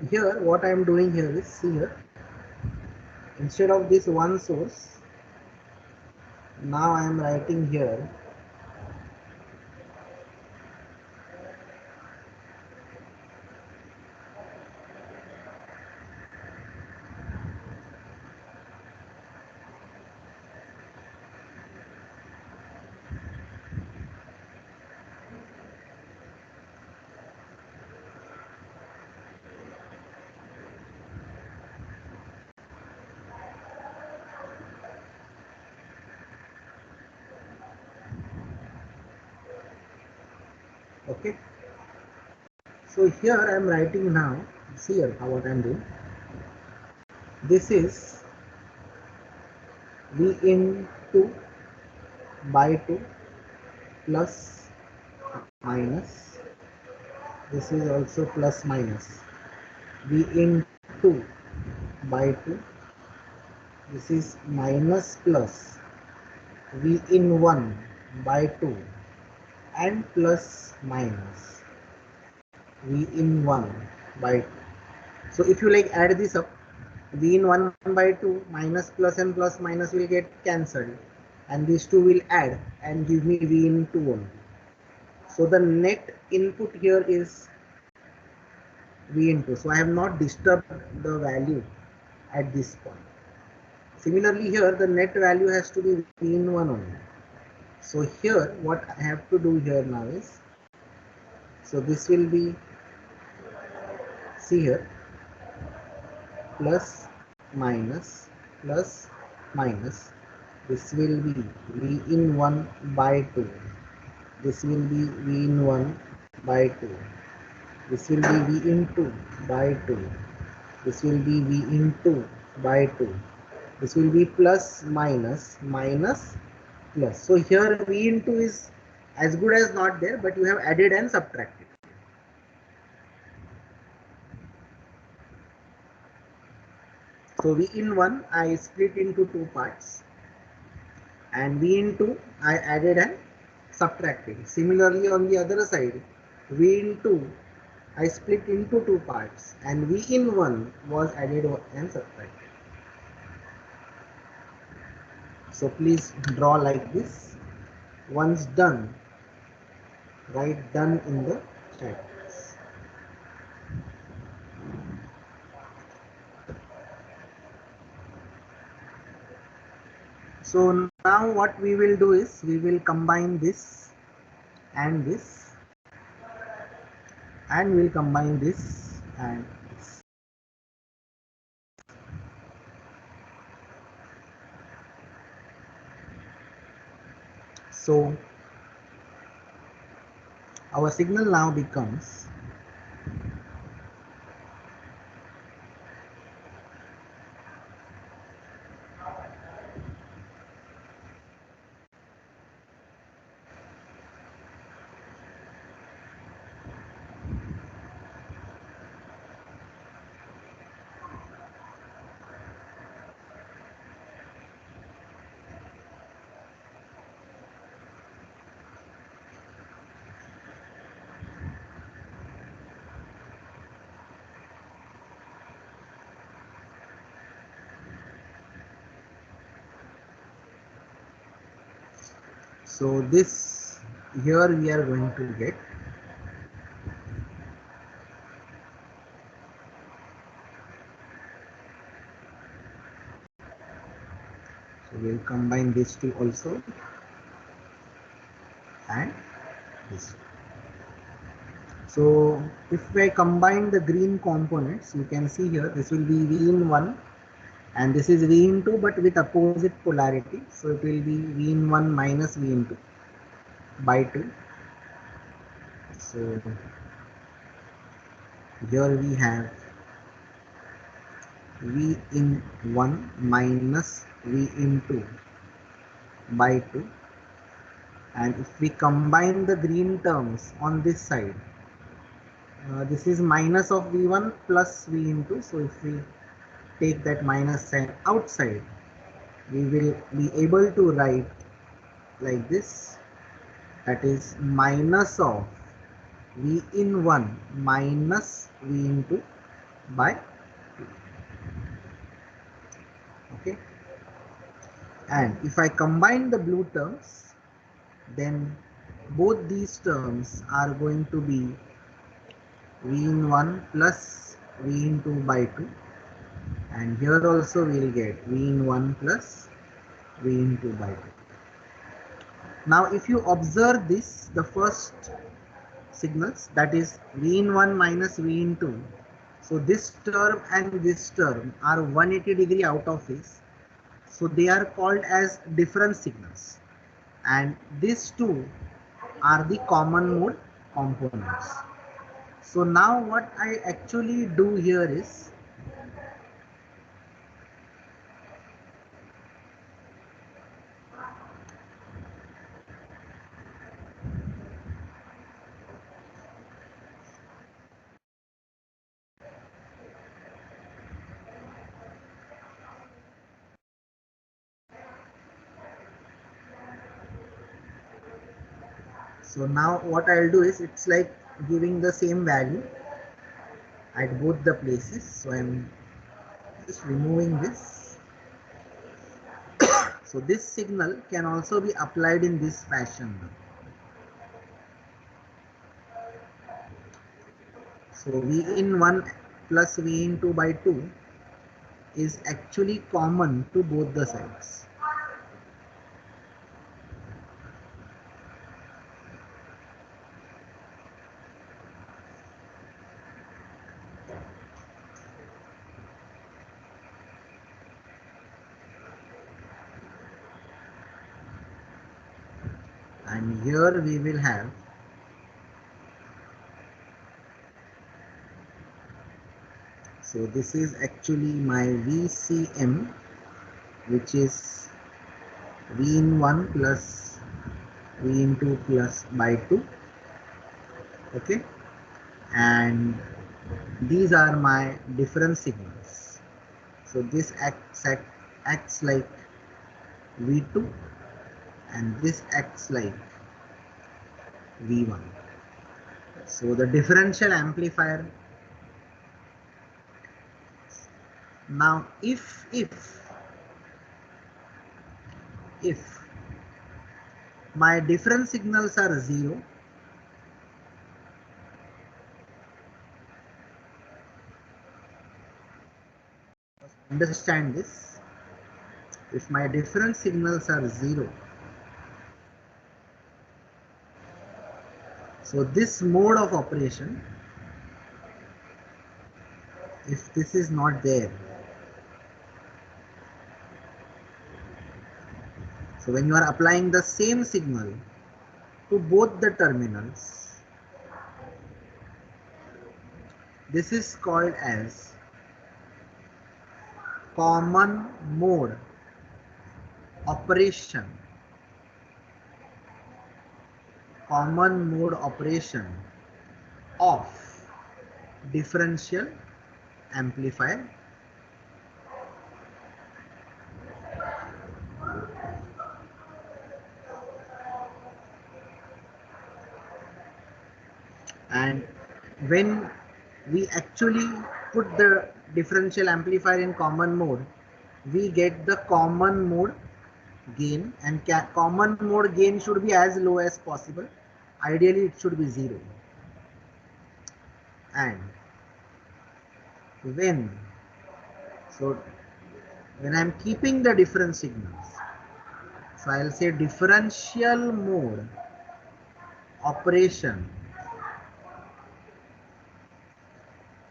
here what I am doing here is, see here, instead of this one source, now I am writing here Okay, so here I am writing now. See here how what I am doing. This is V into by 2 plus minus. This is also plus minus. V into by 2. This is minus plus V in 1 by 2 and plus minus V in 1 by 2. So if you like add this up, V in 1 by 2 minus plus and plus minus will get cancelled, and these two will add and give me V in 2 only. So the net input here is V in 2. So I have not disturbed the value at this point. Similarly here the net value has to be V in 1 only. So here what I have to do here now is, so this will be, see here, plus minus plus minus. This will be V in 1 by 2. This will be V in 1 by 2. This will be V in 2 by 2. This will be V in 2 by 2. This will be plus minus minus plus. So here V in 2 is as good as not there, but you have added and subtracted. So V in 1 I split into two parts, and V in 2 I added and subtracted. Similarly on the other side, V in 2 I split into two parts, and V in 1 was added and subtracted. So please draw like this. Once done, write done in the chat. So now what we will do is, we will combine this and this, and we will combine this and this. So our signal now becomes so this here we are going to get so we'll combine these two also and this. So if I combine the green components, you can see here this will be V in 1 and this is V in 2 but with opposite polarity. So it will be V in 1 minus V in 2 by 2. So here we have V in 1 minus V in 2 by 2, and if we combine the green terms on this side, this is minus of V1 plus V in 2. So if we take that minus sign outside, we will be able to write like this, that is minus of V in 1 minus V in 2 by 2. Okay, and if I combine the blue terms, then both these terms are going to be V in 1 plus V in 2 by 2, and here also we will get V in 1 plus V in 2 by 2. Now if you observe this, the first signals, that is V in 1 minus V in 2, so this term and this term are 180 degree out of phase, so they are called as difference signals, and these two are the common mode components. So now what I actually do here is, so now what I'll do is, it's like giving the same value at both the places. So I'm just removing this. So this signal can also be applied in this fashion. So V in 1 plus V in 2 by 2 is actually common to both the sides. And here we will have so this is actually my VCM, which is V in 1 plus V in 2 plus by 2. Okay, and these are my different signals. So this acts like V2 and this acts like V1. So the differential amplifier, now if my different signals are 0, understand this, if my different signals are 0, so this mode of operation, if this is not there, so when you are applying the same signal to both the terminals, this is called as common mode operation. Common mode operation of differential amplifier. And when we actually put the differential amplifier in common mode, we get the common mode gain, and common mode gain should be as low as possible. Ideally it should be 0. And when I'm keeping the different signals, so I'll say differential mode operation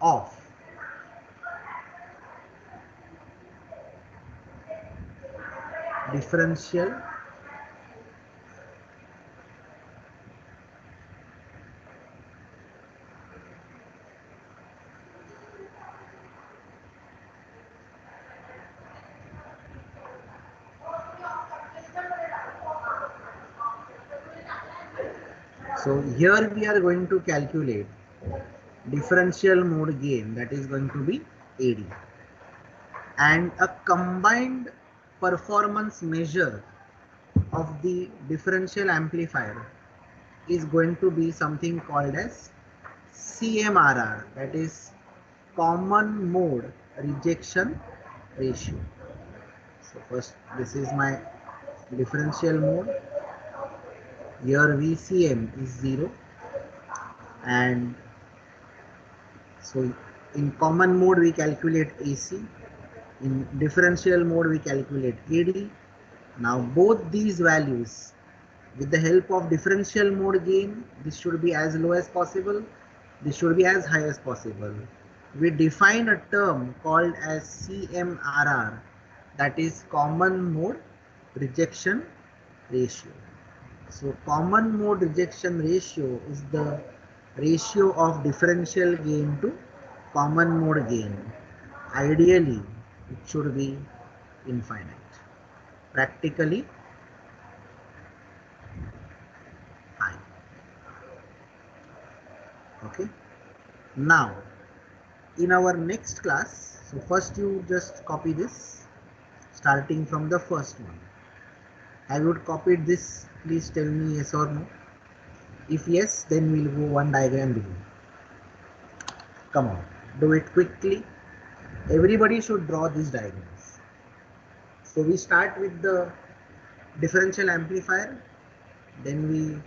of differential so here we are going to calculate differential mode gain, that is going to be AD, and a combined performance measure of the differential amplifier is going to be something called as CMRR, that is common mode rejection ratio. So first, this is my differential mode. Here VCM is 0, and so in common mode we calculate AC, in differential mode we calculate AD. Now both these values, with the help of differential mode gain, this should be as low as possible, this should be as high as possible. We define a term called as CMRR, that is common mode rejection ratio. So common mode rejection ratio is the ratio of differential gain to common mode gain. Ideally, it should be infinite. Practically, high. Okay. Now, in our next class, so first you just copy this, starting from the first one. Have you copied this? Please tell me yes or no. If yes, then we'll go one diagram below. Come on, do it quickly. Everybody should draw these diagrams. So we start with the differential amplifier, then we,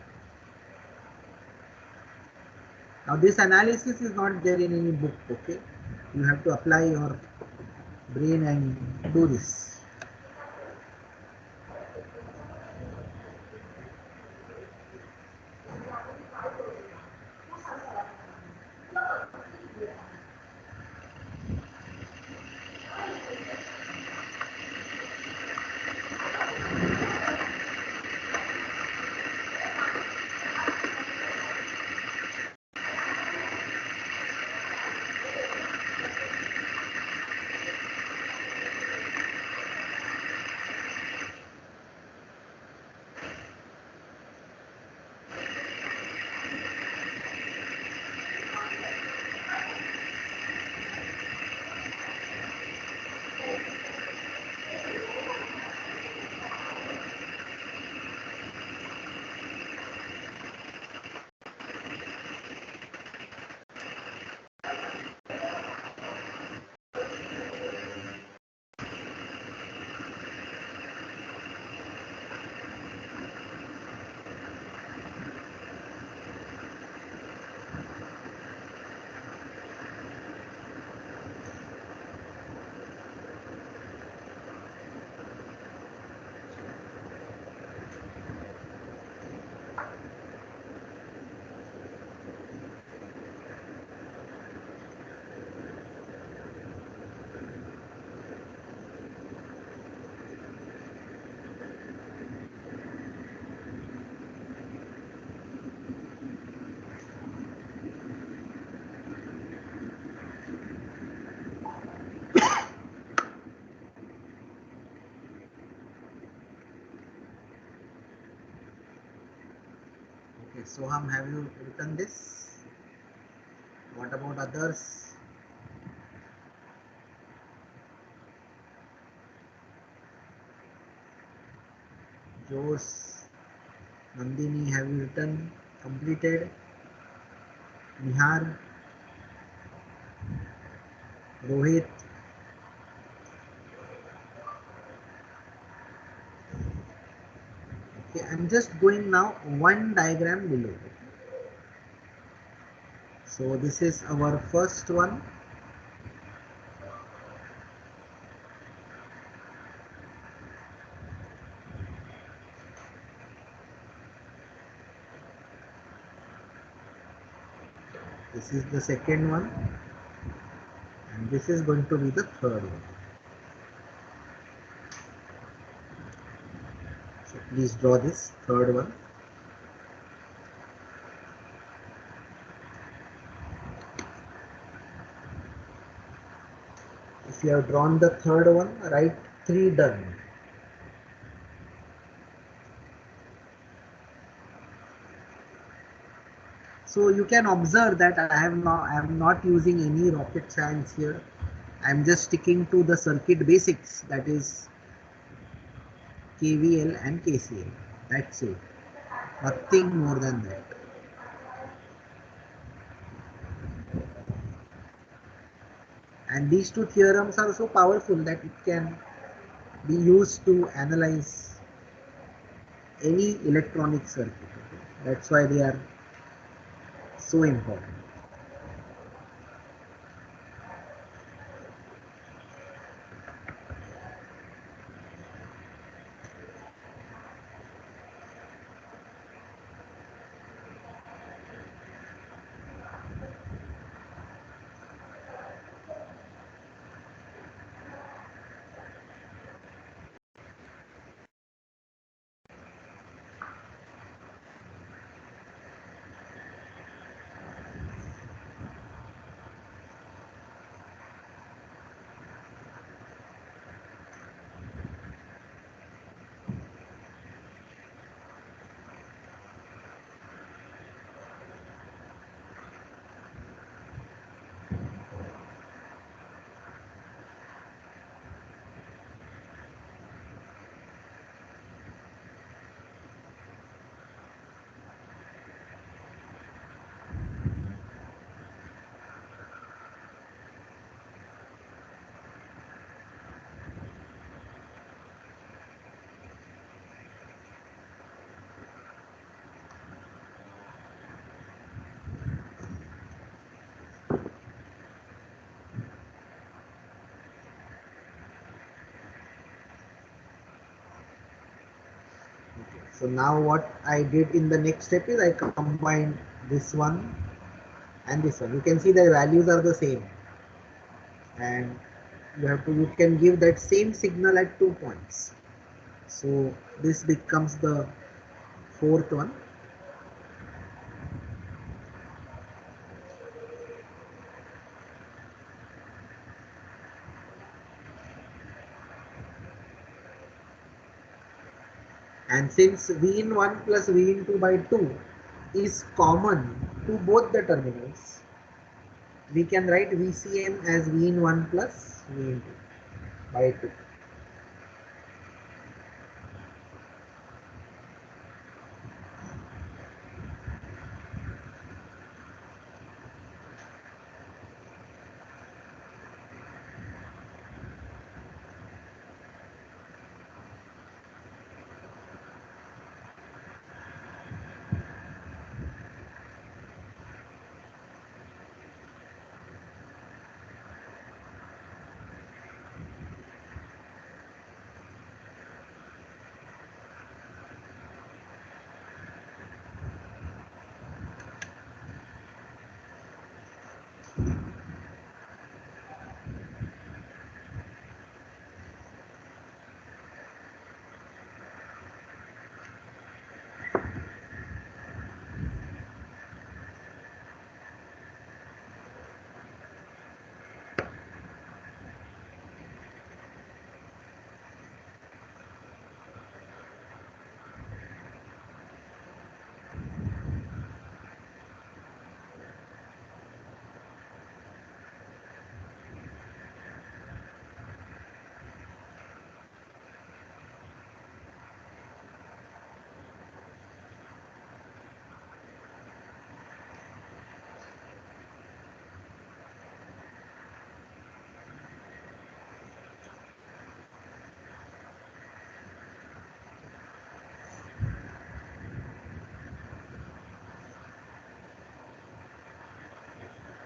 now this analysis is not there in any book, okay? You have to apply your brain and do this. Okay, Soham, have you written this? What about others? Jose, Nandini, have you written, completed? Nihar, Rohit, okay, I'm just going now one diagram below. So this is our first one. This is the second one. And this is going to be the third one. So please draw this third one. If you have drawn the third one, write 3 done. So you can observe that I am not using any rocket science here. I am just sticking to the circuit basics, that is KVL and KCL. That's it. Nothing more than that. And these two theorems are so powerful that it can be used to analyze any electronic circuit. Okay? That's why they are so important. So now what I did in the next step is I combined this one and this one. You can see the values are the same, and you can give that same signal at 2 points. So this becomes the fourth one. And since V in 1 plus V in 2 by 2 is common to both the terminals, we can write VCM as V in 1 plus V in 2 by 2.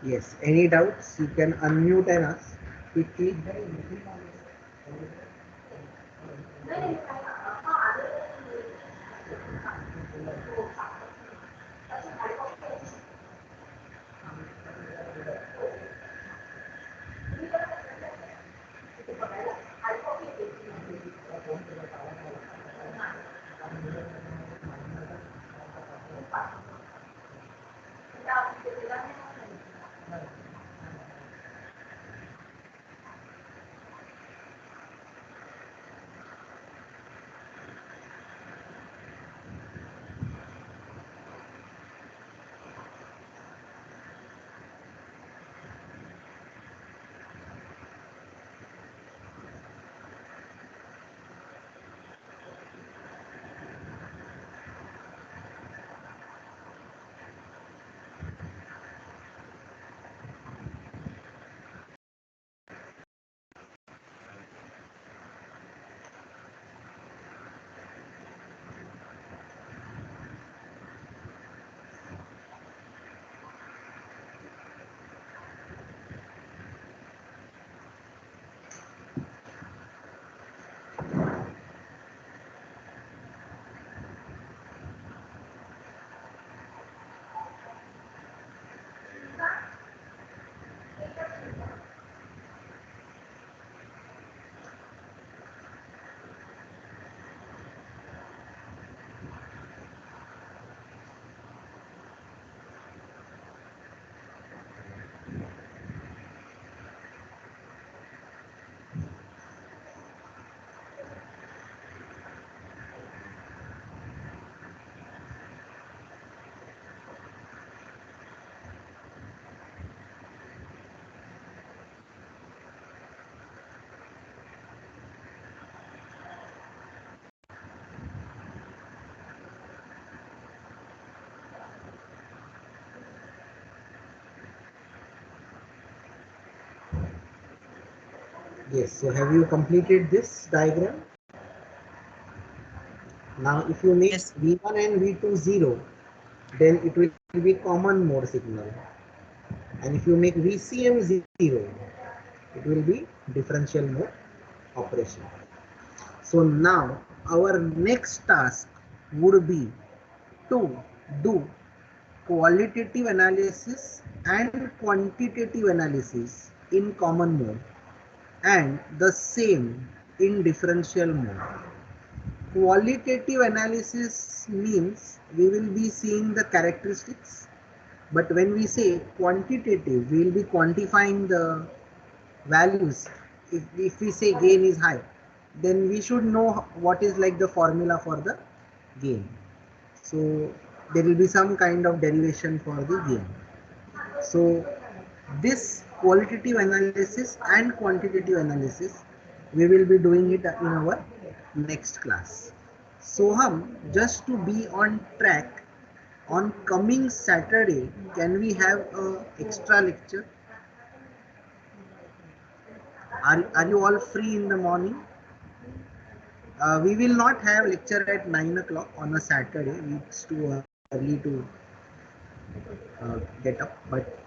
Yes, any doubts? You can unmute and ask quickly. Yes, so have you completed this diagram? Now if you make Yes. V1 and V2 0, then it will be common mode signal. And if you make VCM 0, it will be differential mode operation. So now our next task would be to do qualitative analysis and quantitative analysis in common mode and the same in differential mode. Qualitative analysis means we will be seeing the characteristics, but when we say quantitative, we will be quantifying the values. If we say gain is high, then we should know what is like the formula for the gain. So there will be some kind of derivation for the gain. So this qualitative analysis and quantitative analysis, we will be doing it in our next class. Soham, just to be on track, on coming Saturday, can we have a extra lecture? Are you all free in the morning? We will not have lecture at 9 o'clock on a Saturday. It's too early to get up. But